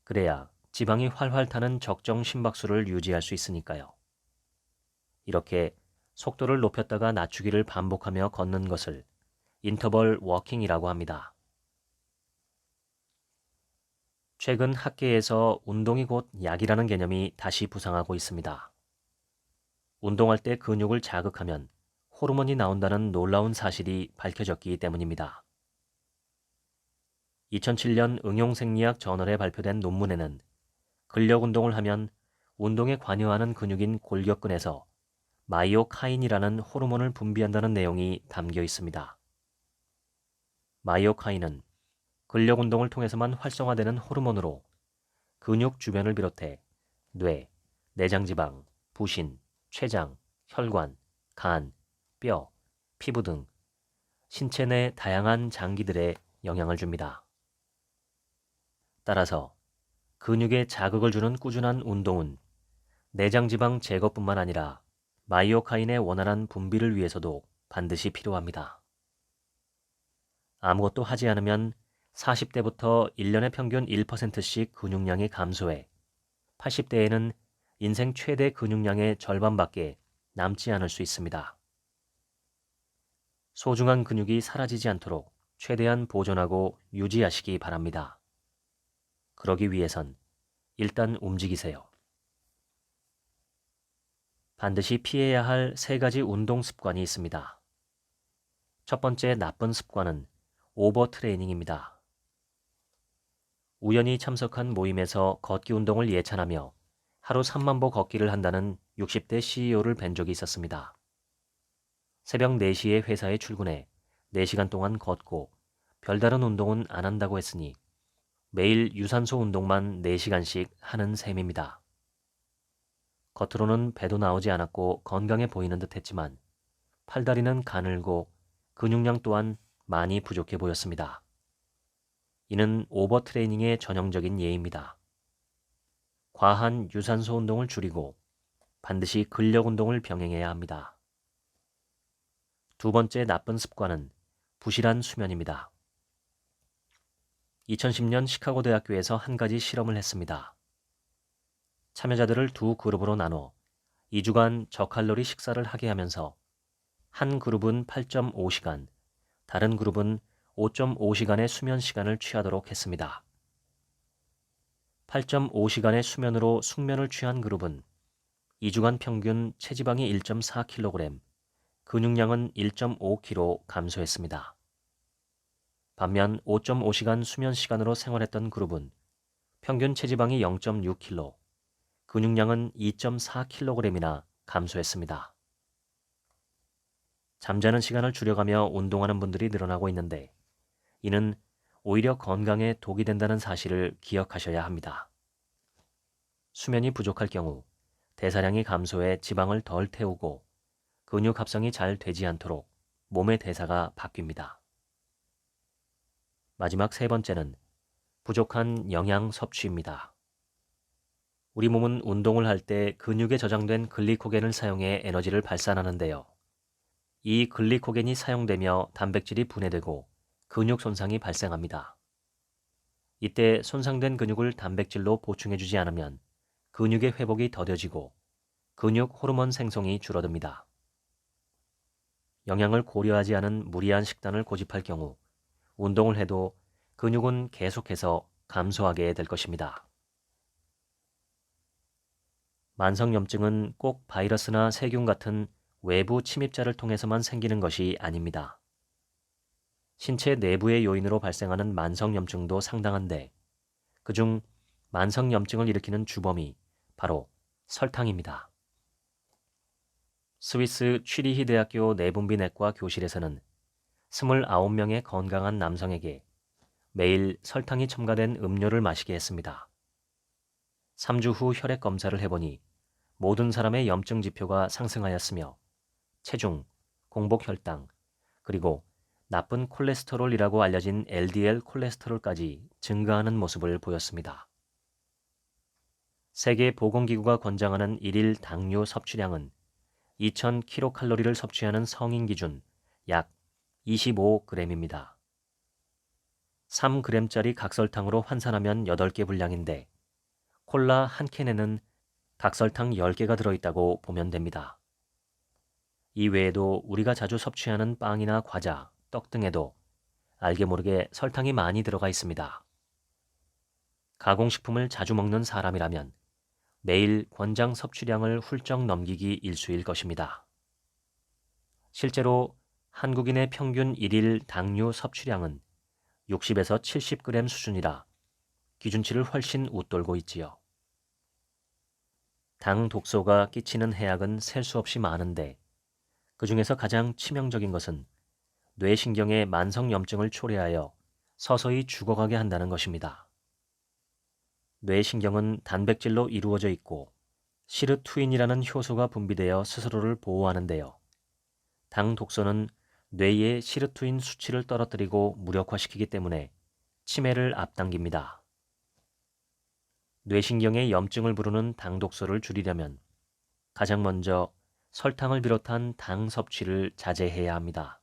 그래야 지방이 활활 타는 적정 심박수를 유지할 수 있으니까요. 이렇게 속도를 높였다가 낮추기를 반복하며 걷는 것을 인터벌 워킹이라고 합니다. 최근 학계에서 운동이 곧 약이라는 개념이 다시 부상하고 있습니다. 운동할 때 근육을 자극하면 호르몬이 나온다는 놀라운 사실이 밝혀졌기 때문입니다. 2007년 응용생리학 저널에 발표된 논문에는 근력 운동을 하면 운동에 관여하는 근육인 골격근에서 마이오카인이라는 호르몬을 분비한다는 내용이 담겨 있습니다. 마이오카인은 근력 운동을 통해서만 활성화되는 호르몬으로 근육 주변을 비롯해 뇌, 내장지방, 부신, 췌장, 혈관, 간, 뼈, 피부 등 신체 내 다양한 장기들에 영향을 줍니다. 따라서 근육에 자극을 주는 꾸준한 운동은 내장지방 제거뿐만 아니라 마이오카인의 원활한 분비를 위해서도 반드시 필요합니다. 아무것도 하지 않으면 40대부터 1년에 평균 1%씩 근육량이 감소해 80대에는 인생 최대 근육량의 절반밖에 남지 않을 수 있습니다. 소중한 근육이 사라지지 않도록 최대한 보존하고 유지하시기 바랍니다. 그러기 위해선 일단 움직이세요. 반드시 피해야 할 3가지 운동 습관이 있습니다. 첫 번째 나쁜 습관은 오버 트레이닝입니다. 우연히 참석한 모임에서 걷기 운동을 예찬하며 하루 3만 보 걷기를 한다는 60대 CEO를 뵌 적이 있었습니다. 새벽 4시에 회사에 출근해 4시간 동안 걷고 별다른 운동은 안 한다고 했으니 매일 유산소 운동만 4시간씩 하는 셈입니다. 겉으로는 배도 나오지 않았고 건강해 보이는 듯 했지만 팔다리는 가늘고 근육량 또한 많이 부족해 보였습니다. 이는 오버트레이닝의 전형적인 예입니다. 과한 유산소 운동을 줄이고 반드시 근력 운동을 병행해야 합니다. 두 번째 나쁜 습관은 부실한 수면입니다. 2010년 시카고 대학교에서 한 가지 실험을 했습니다. 참여자들을 두 그룹으로 나눠 2주간 저칼로리 식사를 하게 하면서 한 그룹은 8.5시간, 다른 그룹은 5.5시간의 수면 시간을 취하도록 했습니다. 8.5시간의 수면으로 숙면을 취한 그룹은 2주간 평균 체지방이 1.4kg, 근육량은 1.5kg 감소했습니다. 반면 5.5시간 수면 시간으로 생활했던 그룹은 평균 체지방이 0.6kg, 근육량은 2.4kg이나 감소했습니다. 잠자는 시간을 줄여가며 운동하는 분들이 늘어나고 있는데 이는 오히려 건강에 독이 된다는 사실을 기억하셔야 합니다. 수면이 부족할 경우 대사량이 감소해 지방을 덜 태우고 근육 합성이 잘 되지 않도록 몸의 대사가 바뀝니다. 마지막 세 번째는 부족한 영양 섭취입니다. 우리 몸은 운동을 할 때 근육에 저장된 글리코겐을 사용해 에너지를 발산하는데요. 이 글리코겐이 사용되며 단백질이 분해되고 근육 손상이 발생합니다. 이때 손상된 근육을 단백질로 보충해주지 않으면 근육의 회복이 더뎌지고 근육 호르몬 생성이 줄어듭니다. 영양을 고려하지 않은 무리한 식단을 고집할 경우 운동을 해도 근육은 계속해서 감소하게 될 것입니다. 만성염증은 꼭 바이러스나 세균 같은 외부 침입자를 통해서만 생기는 것이 아닙니다. 신체 내부의 요인으로 발생하는 만성염증도 상당한데 그중 만성염증을 일으키는 주범이 바로 설탕입니다. 스위스 취리히 대학교 내분비내과 교실에서는 29명의 건강한 남성에게 매일 설탕이 첨가된 음료를 마시게 했습니다. 3주 후 혈액 검사를 해보니 모든 사람의 염증 지표가 상승하였으며 체중, 공복 혈당, 그리고 나쁜 콜레스테롤이라고 알려진 LDL 콜레스테롤까지 증가하는 모습을 보였습니다. 세계보건기구가 권장하는 일일 당류 섭취량은 2000kcal를 섭취하는 성인 기준 약 25g입니다. 3g짜리 각설탕으로 환산하면 8개 분량인데 콜라 한 캔에는 각설탕 10개가 들어있다고 보면 됩니다. 이 외에도 우리가 자주 섭취하는 빵이나 과자, 떡 등에도 알게 모르게 설탕이 많이 들어가 있습니다. 가공식품을 자주 먹는 사람이라면 매일 권장 섭취량을 훌쩍 넘기기 일쑤일 것입니다. 실제로 한국인의 평균 일일 당류 섭취량은 60에서 70g 수준이라 기준치를 훨씬 웃돌고 있지요. 당 독소가 끼치는 해악은 셀 수 없이 많은데 그 중에서 가장 치명적인 것은 뇌신경의 만성염증을 초래하여 서서히 죽어가게 한다는 것입니다. 뇌신경은 단백질로 이루어져 있고 시르투인이라는 효소가 분비되어 스스로를 보호하는데요. 당 독소는 뇌의 시르투인 수치를 떨어뜨리고 무력화시키기 때문에 치매를 앞당깁니다. 뇌신경의 염증을 부르는 당 독소를 줄이려면 가장 먼저 설탕을 비롯한 당 섭취를 자제해야 합니다.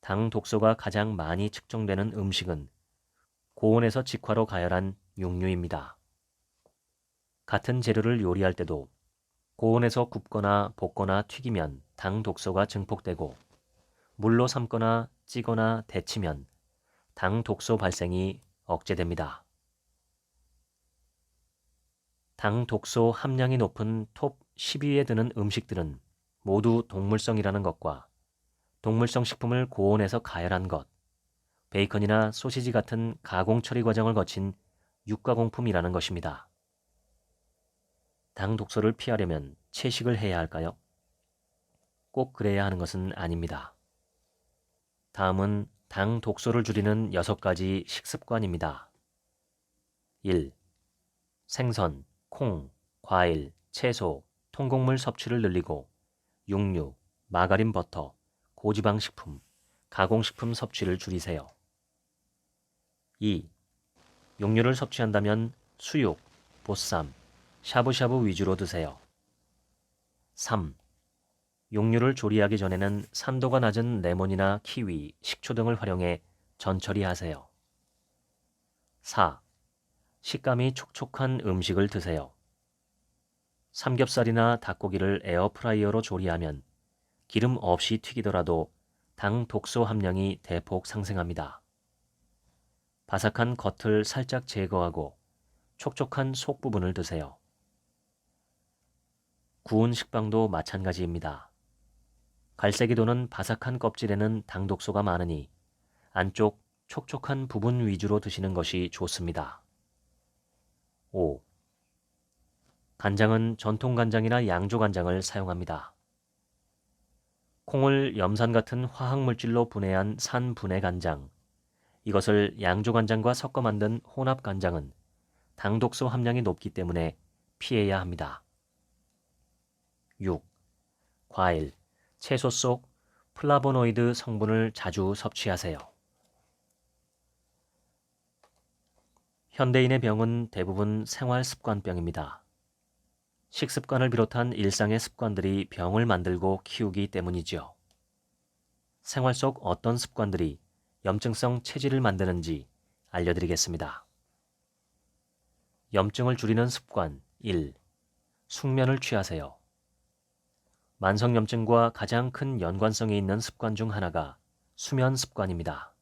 당 독소가 가장 많이 측정되는 음식은 고온에서 직화로 가열한 육류입니다. 같은 재료를 요리할 때도 고온에서 굽거나 볶거나 튀기면 당 독소가 증폭되고 물로 삶거나 찌거나 데치면 당 독소 발생이 억제됩니다. 당 독소 함량이 높은 톱 10위에 드는 음식들은 모두 동물성이라는 것과 동물성 식품을 고온에서 가열한 것, 베이컨이나 소시지 같은 가공 처리 과정을 거친 육가공품이라는 것입니다. 당 독소를 피하려면 채식을 해야 할까요? 꼭 그래야 하는 것은 아닙니다. 다음은 당 독소를 줄이는 6가지 식습관입니다. 1. 생선, 콩, 과일, 채소, 통곡물 섭취를 늘리고 육류, 마가린 버터, 고지방식품, 가공식품 섭취를 줄이세요. 2. 육류를 섭취한다면 수육, 보쌈, 샤브샤브 위주로 드세요. 3. 육류를 조리하기 전에는 산도가 낮은 레몬이나 키위, 식초 등을 활용해 전처리하세요. 4. 식감이 촉촉한 음식을 드세요. 삼겹살이나 닭고기를 에어프라이어로 조리하면 기름 없이 튀기더라도 당 독소 함량이 대폭 상승합니다. 바삭한 겉을 살짝 제거하고 촉촉한 속 부분을 드세요. 구운 식빵도 마찬가지입니다. 갈색이 도는 바삭한 껍질에는 당독소가 많으니 안쪽 촉촉한 부분 위주로 드시는 것이 좋습니다. 5. 간장은 전통 간장이나 양조 간장을 사용합니다. 콩을 염산 같은 화학물질로 분해한 산분해 간장, 이것을 양조 간장과 섞어 만든 혼합 간장은 당독소 함량이 높기 때문에 피해야 합니다. 6. 과일, 채소 속 플라보노이드 성분을 자주 섭취하세요. 현대인의 병은 대부분 생활 습관병입니다. 식습관을 비롯한 일상의 습관들이 병을 만들고 키우기 때문이죠. 생활 속 어떤 습관들이 염증성 체질을 만드는지 알려드리겠습니다. 염증을 줄이는 습관 1. 숙면을 취하세요. 만성염증과 가장 큰 연관성이 있는 습관 중 하나가 수면 습관입니다.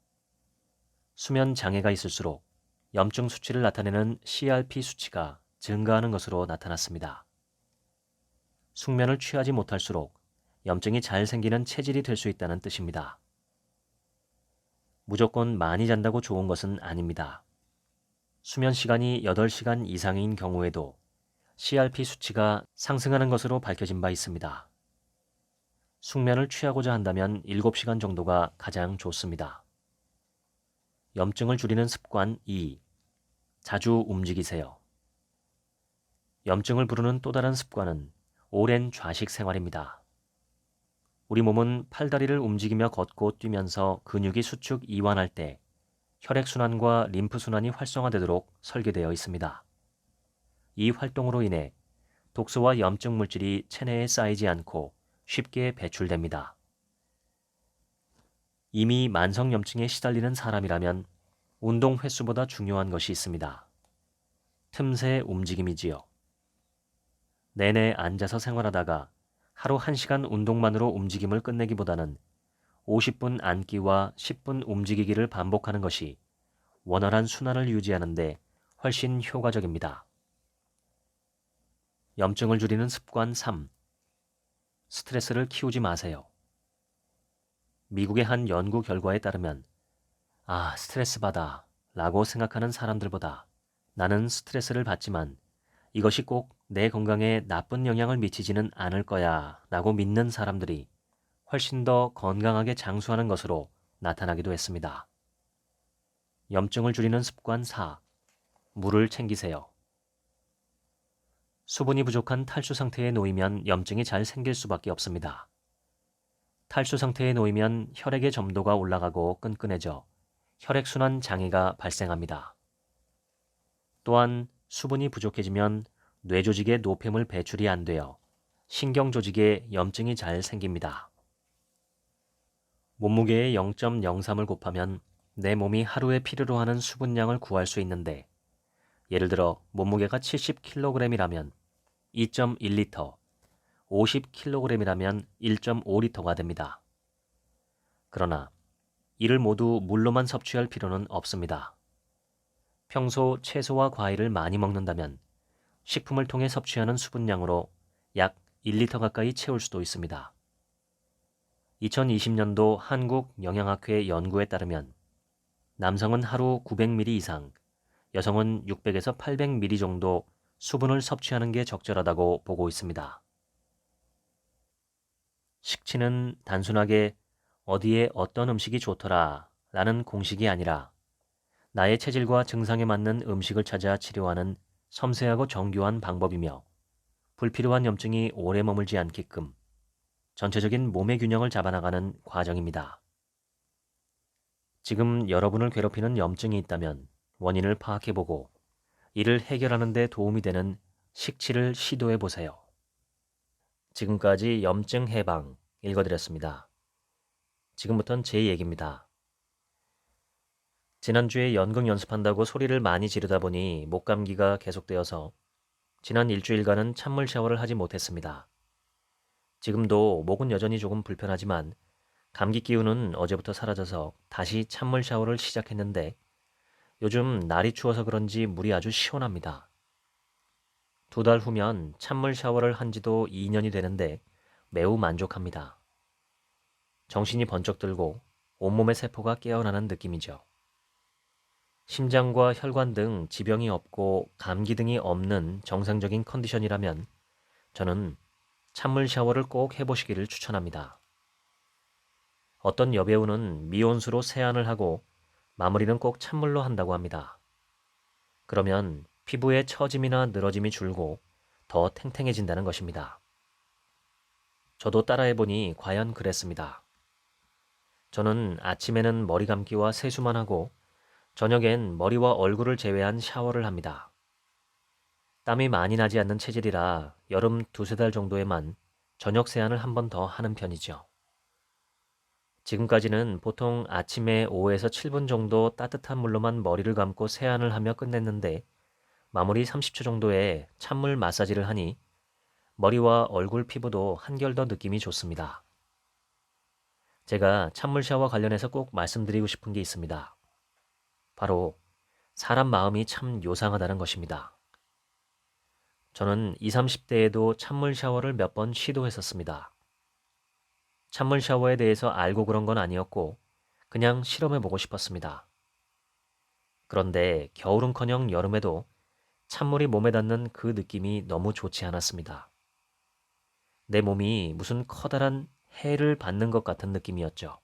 수면 장애가 있을수록 염증 수치를 나타내는 CRP 수치가 증가하는 것으로 나타났습니다. 숙면을 취하지 못할수록 염증이 잘 생기는 체질이 될 수 있다는 뜻입니다. 무조건 많이 잔다고 좋은 것은 아닙니다. 수면 시간이 8시간 이상인 경우에도 CRP 수치가 상승하는 것으로 밝혀진 바 있습니다. 숙면을 취하고자 한다면 7시간 정도가 가장 좋습니다. 염증을 줄이는 습관 2. 자주 움직이세요. 염증을 부르는 또 다른 습관은 오랜 좌식 생활입니다. 우리 몸은 팔다리를 움직이며 걷고 뛰면서 근육이 수축 이완할 때 혈액순환과 림프순환이 활성화되도록 설계되어 있습니다. 이 활동으로 인해 독소와 염증 물질이 체내에 쌓이지 않고 쉽게 배출됩니다. 이미 만성염증에 시달리는 사람이라면 운동 횟수보다 중요한 것이 있습니다. 틈새 움직임이지요. 내내 앉아서 생활하다가 하루 1시간 운동만으로 움직임을 끝내기보다는 50분 앉기와 10분 움직이기를 반복하는 것이 원활한 순환을 유지하는 데 훨씬 효과적입니다. 염증을 줄이는 습관 3. 스트레스를 키우지 마세요. 미국의 한 연구 결과에 따르면 스트레스 받아 라고 생각하는 사람들보다 나는 스트레스를 받지만 이것이 꼭 내 건강에 나쁜 영향을 미치지는 않을 거야 라고 믿는 사람들이 훨씬 더 건강하게 장수하는 것으로 나타나기도 했습니다. 염증을 줄이는 습관 4. 물을 챙기세요. 수분이 부족한 탈수 상태에 놓이면 염증이 잘 생길 수밖에 없습니다. 탈수 상태에 놓이면 혈액의 점도가 올라가고 끈끈해져 혈액순환 장애가 발생합니다. 또한 수분이 부족해지면 뇌조직에 노폐물 배출이 안 되어 신경조직에 염증이 잘 생깁니다. 몸무게의 0.03을 곱하면 내 몸이 하루에 필요로 하는 수분량을 구할 수 있는데 예를 들어 몸무게가 70kg이라면 2.1리터, 50kg이라면 1.5리터가 됩니다. 그러나 이를 모두 물로만 섭취할 필요는 없습니다. 평소 채소와 과일을 많이 먹는다면 식품을 통해 섭취하는 수분량으로 약 1리터 가까이 채울 수도 있습니다. 2020년도 한국영양학회 연구에 따르면 남성은 하루 900ml 이상, 여성은 600에서 800ml 정도 수분을 섭취하는 게 적절하다고 보고 있습니다. 식치는 단순하게 어디에 어떤 음식이 좋더라 라는 공식이 아니라 나의 체질과 증상에 맞는 음식을 찾아 치료하는 섬세하고 정교한 방법이며 불필요한 염증이 오래 머물지 않게끔 전체적인 몸의 균형을 잡아나가는 과정입니다. 지금 여러분을 괴롭히는 염증이 있다면 원인을 파악해보고 이를 해결하는 데 도움이 되는 식치를 시도해보세요. 지금까지 염증 해방 읽어드렸습니다. 지금부턴 제 얘기입니다. 지난주에 연극 연습한다고 소리를 많이 지르다 보니 목감기가 계속되어서 지난 일주일간은 찬물 샤워를 하지 못했습니다. 지금도 목은 여전히 조금 불편하지만 감기 기운은 어제부터 사라져서 다시 찬물 샤워를 시작했는데 요즘 날이 추워서 그런지 물이 아주 시원합니다. 2달 후면 찬물 샤워를 한 지도 2년이 되는데 매우 만족합니다. 정신이 번쩍 들고 온몸의 세포가 깨어나는 느낌이죠. 심장과 혈관 등 지병이 없고 감기 등이 없는 정상적인 컨디션이라면 저는 찬물 샤워를 꼭 해보시기를 추천합니다. 어떤 여배우는 미온수로 세안을 하고 마무리는 꼭 찬물로 한다고 합니다. 그러면 피부의 처짐이나 늘어짐이 줄고 더 탱탱해진다는 것입니다. 저도 따라해보니 과연 그랬습니다. 저는 아침에는 머리 감기와 세수만 하고 저녁엔 머리와 얼굴을 제외한 샤워를 합니다. 땀이 많이 나지 않는 체질이라 여름 2~3달 정도에만 저녁 세안을 한 번 더 하는 편이죠. 지금까지는 보통 아침에 5에서 7분 정도 따뜻한 물로만 머리를 감고 세안을 하며 끝냈는데 마무리 30초 정도의 찬물 마사지를 하니 머리와 얼굴 피부도 한결 더 느낌이 좋습니다. 제가 찬물 샤워 관련해서 꼭 말씀드리고 싶은 게 있습니다. 바로 사람 마음이 참 요상하다는 것입니다. 저는 20, 30대에도 찬물 샤워를 몇 번 시도했었습니다. 찬물 샤워에 대해서 알고 그런 건 아니었고 그냥 실험해보고 싶었습니다. 그런데 겨울은커녕 여름에도 찬물이 몸에 닿는 그 느낌이 너무 좋지 않았습니다. 내 몸이 무슨 커다란 해를 받는 것 같은 느낌이었죠.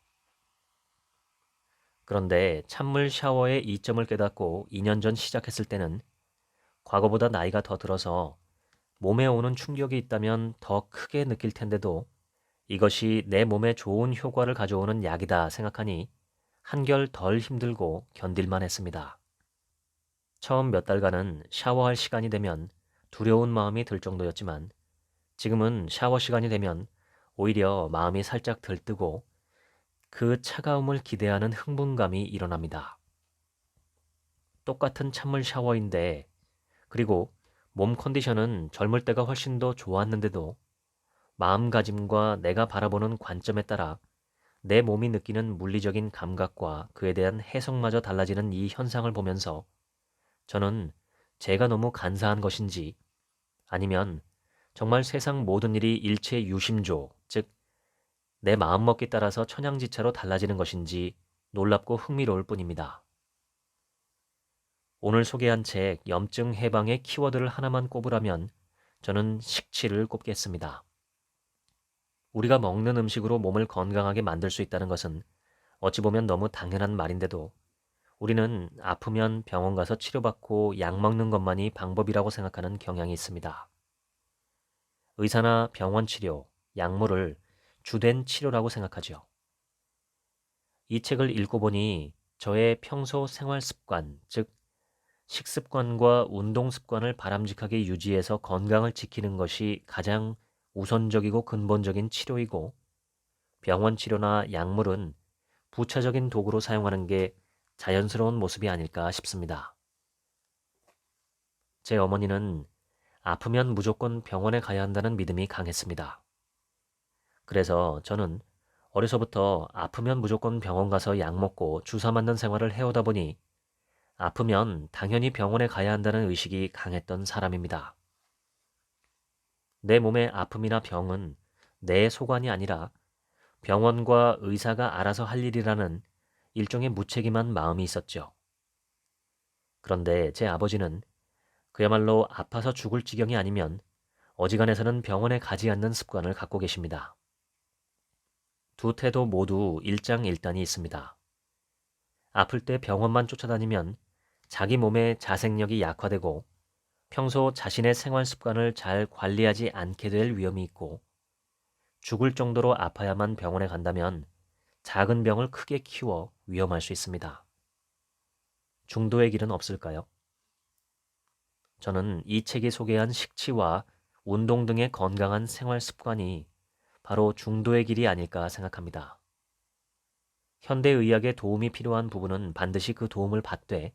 그런데 찬물 샤워의 이점을 깨닫고 2년 전 시작했을 때는 과거보다 나이가 더 들어서 몸에 오는 충격이 있다면 더 크게 느낄 텐데도 이것이 내 몸에 좋은 효과를 가져오는 약이다 생각하니 한결 덜 힘들고 견딜만 했습니다. 처음 몇 달간은 샤워할 시간이 되면 두려운 마음이 들 정도였지만 지금은 샤워 시간이 되면 오히려 마음이 살짝 들뜨고 그 차가움을 기대하는 흥분감이 일어납니다. 똑같은 찬물 샤워인데 그리고 몸 컨디션은 젊을 때가 훨씬 더 좋았는데도 마음가짐과 내가 바라보는 관점에 따라 내 몸이 느끼는 물리적인 감각과 그에 대한 해석마저 달라지는 이 현상을 보면서 저는 제가 너무 간사한 것인지 아니면 정말 세상 모든 일이 일체 유심조, 즉 내 마음먹기 따라서 천양지차로 달라지는 것인지 놀랍고 흥미로울 뿐입니다. 오늘 소개한 책 염증 해방의 키워드를 하나만 꼽으라면 저는 식치를 꼽겠습니다. 우리가 먹는 음식으로 몸을 건강하게 만들 수 있다는 것은 어찌 보면 너무 당연한 말인데도 우리는 아프면 병원 가서 치료받고 약 먹는 것만이 방법이라고 생각하는 경향이 있습니다. 의사나 병원 치료, 약물을 주된 치료라고 생각하죠. 이 책을 읽고 보니 저의 평소 생활 습관, 즉 식습관과 운동 습관을 바람직하게 유지해서 건강을 지키는 것이 가장 우선적이고 근본적인 치료이고 병원 치료나 약물은 부차적인 도구로 사용하는 게 자연스러운 모습이 아닐까 싶습니다. 제 어머니는 아프면 무조건 병원에 가야 한다는 믿음이 강했습니다. 그래서 저는 어려서부터 아프면 무조건 병원 가서 약 먹고 주사 맞는 생활을 해오다 보니 아프면 당연히 병원에 가야 한다는 의식이 강했던 사람입니다. 내 몸의 아픔이나 병은 내 소관이 아니라 병원과 의사가 알아서 할 일이라는 일종의 무책임한 마음이 있었죠. 그런데 제 아버지는 그야말로 아파서 죽을 지경이 아니면 어지간해서는 병원에 가지 않는 습관을 갖고 계십니다. 두 태도 모두 일장일단이 있습니다. 아플 때 병원만 쫓아다니면 자기 몸의 자생력이 약화되고 평소 자신의 생활 습관을 잘 관리하지 않게 될 위험이 있고 죽을 정도로 아파야만 병원에 간다면 작은 병을 크게 키워 위험할 수 있습니다. 중도의 길은 없을까요? 저는 이 책이 소개한 식치와 운동 등의 건강한 생활 습관이 바로 중도의 길이 아닐까 생각합니다. 현대의학에 도움이 필요한 부분은 반드시 그 도움을 받되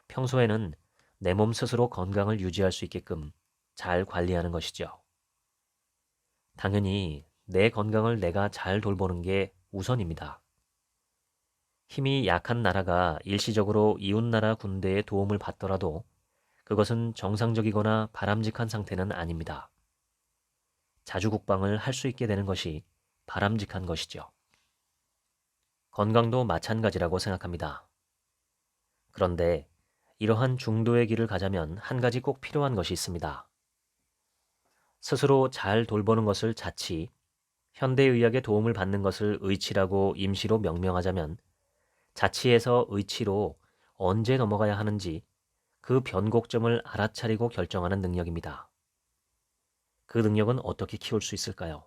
평소에는 내 몸 스스로 건강을 유지할 수 있게끔 잘 관리하는 것이죠. 당연히 내 건강을 내가 잘 돌보는 게 우선입니다. 힘이 약한 나라가 일시적으로 이웃나라 군대의 도움을 받더라도 그것은 정상적이거나 바람직한 상태는 아닙니다. 자주 국방을 할 수 있게 되는 것이 바람직한 것이죠. 건강도 마찬가지라고 생각합니다. 그런데 이러한 중도의 길을 가자면 한 가지 꼭 필요한 것이 있습니다. 스스로 잘 돌보는 것을 자치, 현대의학의 도움을 받는 것을 의치라고 임시로 명명하자면 자치에서 의치로 언제 넘어가야 하는지 그 변곡점을 알아차리고 결정하는 능력입니다. 그 능력은 어떻게 키울 수 있을까요?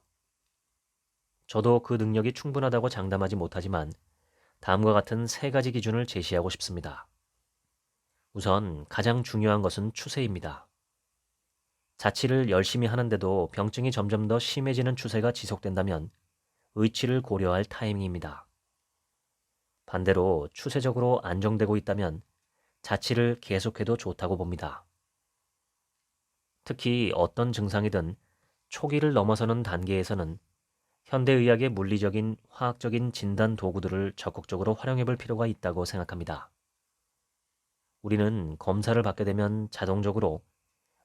저도 그 능력이 충분하다고 장담하지 못하지만 다음과 같은 세 가지 기준을 제시하고 싶습니다. 우선 가장 중요한 것은 추세입니다. 자치를 열심히 하는데도 병증이 점점 더 심해지는 추세가 지속된다면 의치를 고려할 타이밍입니다. 반대로 추세적으로 안정되고 있다면 자치를 계속해도 좋다고 봅니다. 특히 어떤 증상이든 초기를 넘어서는 단계에서는 현대의학의 물리적인, 화학적인 진단 도구들을 적극적으로 활용해 볼 필요가 있다고 생각합니다. 우리는 검사를 받게 되면 자동적으로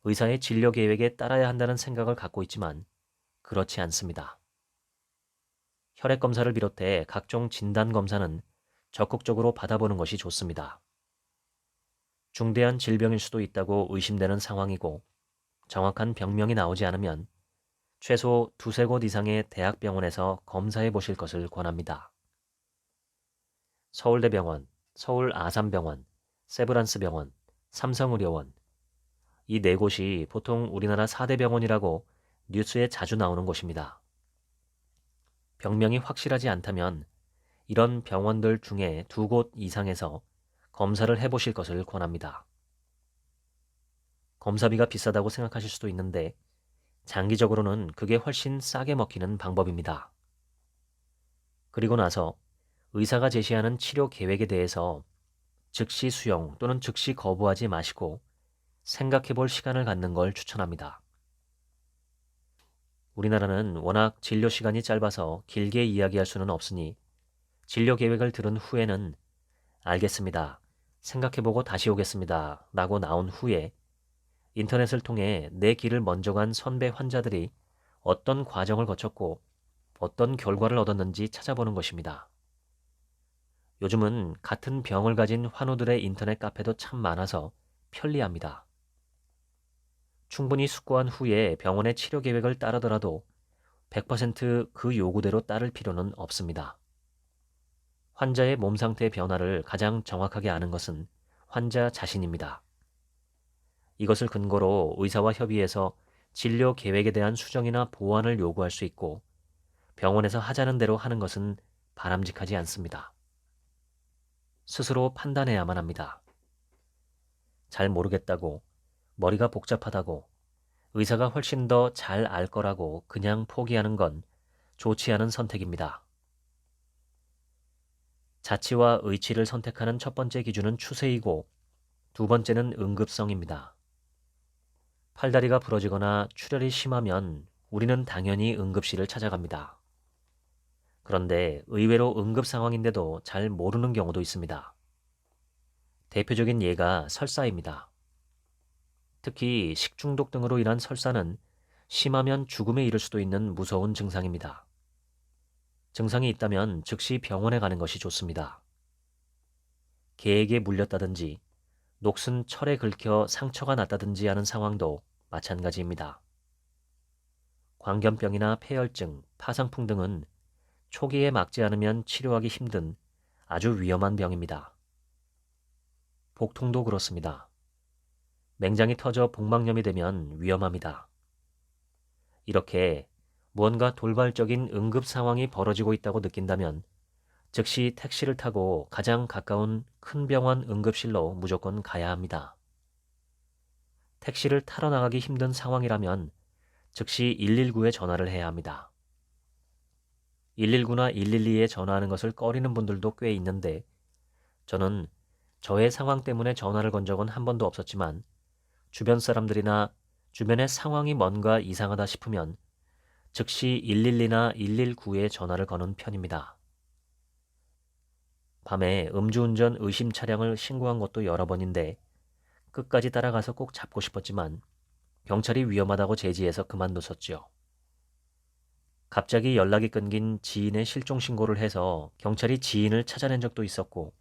의사의 진료 계획에 따라야 한다는 생각을 갖고 있지만 그렇지 않습니다. 혈액 검사를 비롯해 각종 진단 검사는 적극적으로 받아보는 것이 좋습니다. 중대한 질병일 수도 있다고 의심되는 상황이고 정확한 병명이 나오지 않으면 최소 두세 곳 이상의 대학병원에서 검사해 보실 것을 권합니다. 서울대병원, 서울아산병원, 세브란스병원, 삼성의료원 이 네 곳이 보통 우리나라 4대 병원이라고 뉴스에 자주 나오는 곳입니다. 병명이 확실하지 않다면 이런 병원들 중에 두 곳 이상에서 검사를 해보실 것을 권합니다. 검사비가 비싸다고 생각하실 수도 있는데 장기적으로는 그게 훨씬 싸게 먹히는 방법입니다. 그리고 나서 의사가 제시하는 치료 계획에 대해서 즉시 수용 또는 즉시 거부하지 마시고 생각해 볼 시간을 갖는 걸 추천합니다. 우리나라는 워낙 진료 시간이 짧아서 길게 이야기할 수는 없으니 진료 계획을 들은 후에는 알겠습니다. 생각해보고 다시 오겠습니다. 라고 나온 후에 인터넷을 통해 내 길을 먼저 간 선배 환자들이 어떤 과정을 거쳤고 어떤 결과를 얻었는지 찾아보는 것입니다. 요즘은 같은 병을 가진 환우들의 인터넷 카페도 참 많아서 편리합니다. 충분히 숙고한 후에 병원의 치료 계획을 따르더라도 100%그 요구대로 따를 필요는 없습니다. 환자의 몸 상태 변화를 가장 정확하게 아는 것은 환자 자신입니다. 이것을 근거로 의사와 협의해서 진료 계획에 대한 수정이나 보완을 요구할 수 있고 병원에서 하자는 대로 하는 것은 바람직하지 않습니다. 스스로 판단해야만 합니다. 잘 모르겠다고, 머리가 복잡하다고, 의사가 훨씬 더 잘 알 거라고 그냥 포기하는 건 좋지 않은 선택입니다. 자치와 의치를 선택하는 첫 번째 기준은 추세이고 두 번째는 응급성입니다. 팔다리가 부러지거나 출혈이 심하면 우리는 당연히 응급실을 찾아갑니다. 그런데 의외로 응급 상황인데도 잘 모르는 경우도 있습니다. 대표적인 예가 설사입니다. 특히 식중독 등으로 인한 설사는 심하면 죽음에 이를 수도 있는 무서운 증상입니다. 증상이 있다면 즉시 병원에 가는 것이 좋습니다. 개에게 물렸다든지 녹슨 철에 긁혀 상처가 났다든지 하는 상황도 마찬가지입니다. 광견병이나 폐혈증, 파상풍 등은 초기에 막지 않으면 치료하기 힘든 아주 위험한 병입니다. 복통도 그렇습니다. 맹장이 터져 복막염이 되면 위험합니다. 이렇게 무언가 돌발적인 응급 상황이 벌어지고 있다고 느낀다면 즉시 택시를 타고 가장 가까운 큰 병원 응급실로 무조건 가야 합니다. 택시를 타러 나가기 힘든 상황이라면 즉시 119에 전화를 해야 합니다. 119나 112에 전화하는 것을 꺼리는 분들도 꽤 있는데 저는 저의 상황 때문에 전화를 건 적은 한 번도 없었지만 주변 사람들이나 주변의 상황이 뭔가 이상하다 싶으면 즉시 112나 119에 전화를 거는 편입니다. 밤에 음주운전 의심 차량을 신고한 것도 여러 번인데 끝까지 따라가서 꼭 잡고 싶었지만 경찰이 위험하다고 제지해서 그만뒀었죠. 갑자기 연락이 끊긴 지인의 실종 신고를 해서 경찰이 지인을 찾아낸 적도 있었고,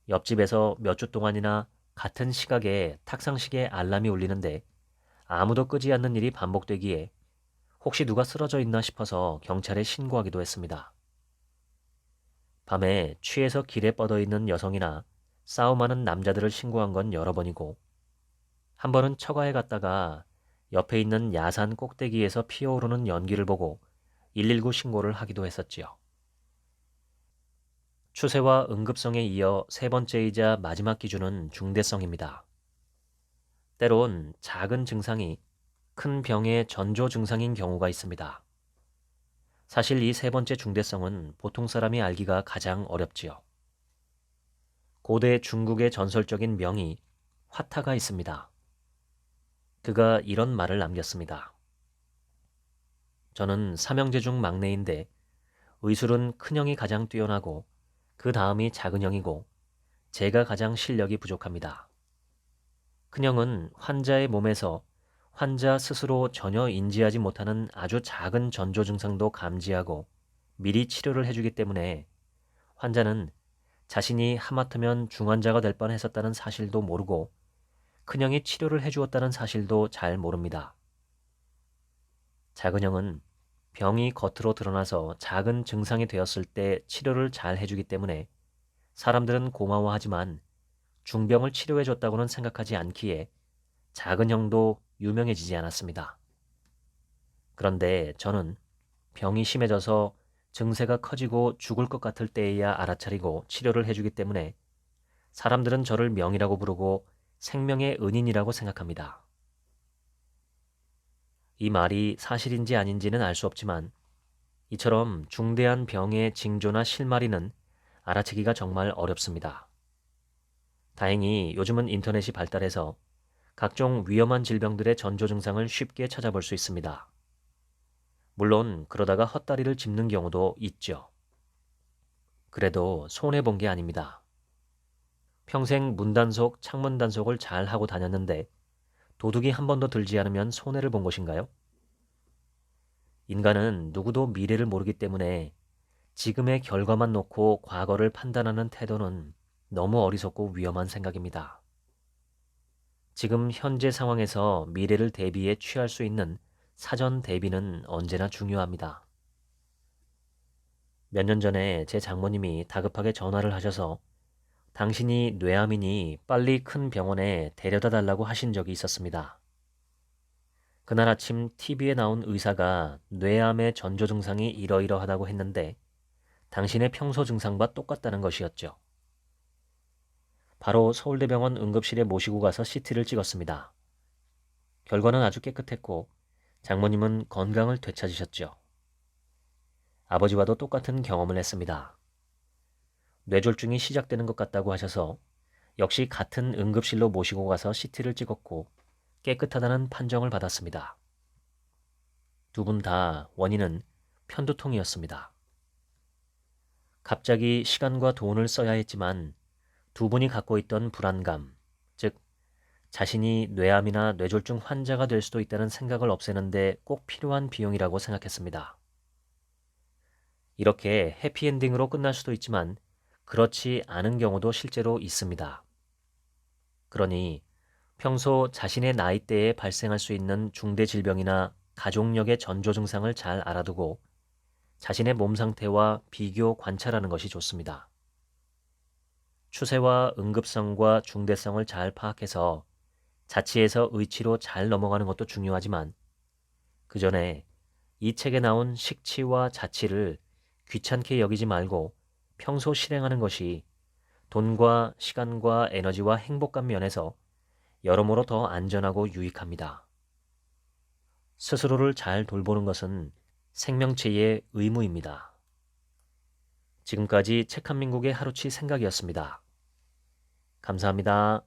옆집에서 몇 주 동안이나 같은 시각에 탁상시계 알람이 울리는데 아무도 끄지 않는 일이 반복되기에 혹시 누가 쓰러져 있나 싶어서 경찰에 신고하기도 했습니다. 밤에 취해서 길에 뻗어 있는 여성이나 싸움하는 남자들을 신고한 건 여러 번이고, 한 번은 처가에 갔다가 옆에 있는 야산 꼭대기에서 피어오르는 연기를 보고 119 신고를 하기도 했었지요. 추세와 응급성에 이어 세 번째이자 마지막 기준은 중대성입니다. 때론 작은 증상이 큰 병의 전조 증상인 경우가 있습니다. 사실 이 세 번째 중대성은 보통 사람이 알기가 가장 어렵지요. 고대 중국의 전설적인 명의 화타가 있습니다. 그가 이런 말을 남겼습니다. 저는 삼형제 중 막내인데 의술은 큰형이 가장 뛰어나고 그 다음이 작은형이고 제가 가장 실력이 부족합니다. 큰형은 환자의 몸에서 환자 스스로 전혀 인지하지 못하는 아주 작은 전조 증상도 감지하고 미리 치료를 해주기 때문에 환자는 자신이 하마터면 중환자가 될 뻔했었다는 사실도 모르고 큰형이 치료를 해주었다는 사실도 잘 모릅니다. 작은형은 병이 겉으로 드러나서 작은 증상이 되었을 때 치료를 잘 해주기 때문에 사람들은 고마워하지만 중병을 치료해줬다고는 생각하지 않기에 작은형도 유명해지지 않았습니다. 그런데 저는 병이 심해져서 증세가 커지고 죽을 것 같을 때에야 알아차리고 치료를 해주기 때문에 사람들은 저를 명이라고 부르고 생명의 은인이라고 생각합니다. 이 말이 사실인지 아닌지는 알 수 없지만 이처럼 중대한 병의 징조나 실마리는 알아채기가 정말 어렵습니다. 다행히 요즘은 인터넷이 발달해서 각종 위험한 질병들의 전조 증상을 쉽게 찾아볼 수 있습니다. 물론 그러다가 헛다리를 짚는 경우도 있죠. 그래도 손해본 게 아닙니다. 평생 문단속, 창문단속을 잘 하고 다녔는데 도둑이 한 번도 들지 않으면 손해를 본 것인가요? 인간은 누구도 미래를 모르기 때문에 지금의 결과만 놓고 과거를 판단하는 태도는 너무 어리석고 위험한 생각입니다. 지금 현재 상황에서 미래를 대비해 취할 수 있는 사전 대비는 언제나 중요합니다. 몇 년 전에 제 장모님이 다급하게 전화를 하셔서 당신이 뇌암이니 빨리 큰 병원에 데려다 달라고 하신 적이 있었습니다. 그날 아침 TV에 나온 의사가 뇌암의 전조 증상이 이러이러하다고 했는데 당신의 평소 증상과 똑같다는 것이었죠. 바로 서울대병원 응급실에 모시고 가서 CT를 찍었습니다. 결과는 아주 깨끗했고 장모님은 건강을 되찾으셨죠. 아버지와도 똑같은 경험을 했습니다. 뇌졸중이 시작되는 것 같다고 하셔서 역시 같은 응급실로 모시고 가서 CT를 찍었고 깨끗하다는 판정을 받았습니다. 두 분 다 원인은 편두통이었습니다. 갑자기 시간과 돈을 써야 했지만 두 분이 갖고 있던 불안감, 즉 자신이 뇌암이나 뇌졸중 환자가 될 수도 있다는 생각을 없애는데 꼭 필요한 비용이라고 생각했습니다. 이렇게 해피엔딩으로 끝날 수도 있지만 그렇지 않은 경우도 실제로 있습니다. 그러니 평소 자신의 나이대에 발생할 수 있는 중대 질병이나 가족력의 전조 증상을 잘 알아두고 자신의 몸 상태와 비교 관찰하는 것이 좋습니다. 추세와 응급성과 중대성을 잘 파악해서 자치에서 의치로 잘 넘어가는 것도 중요하지만 그 전에 이 책에 나온 식치와 자치를 귀찮게 여기지 말고 평소 실행하는 것이 돈과 시간과 에너지와 행복감 면에서 여러모로 더 안전하고 유익합니다. 스스로를 잘 돌보는 것은 생명체의 의무입니다. 지금까지 책 한 민국의 하루치 생각이었습니다. 감사합니다.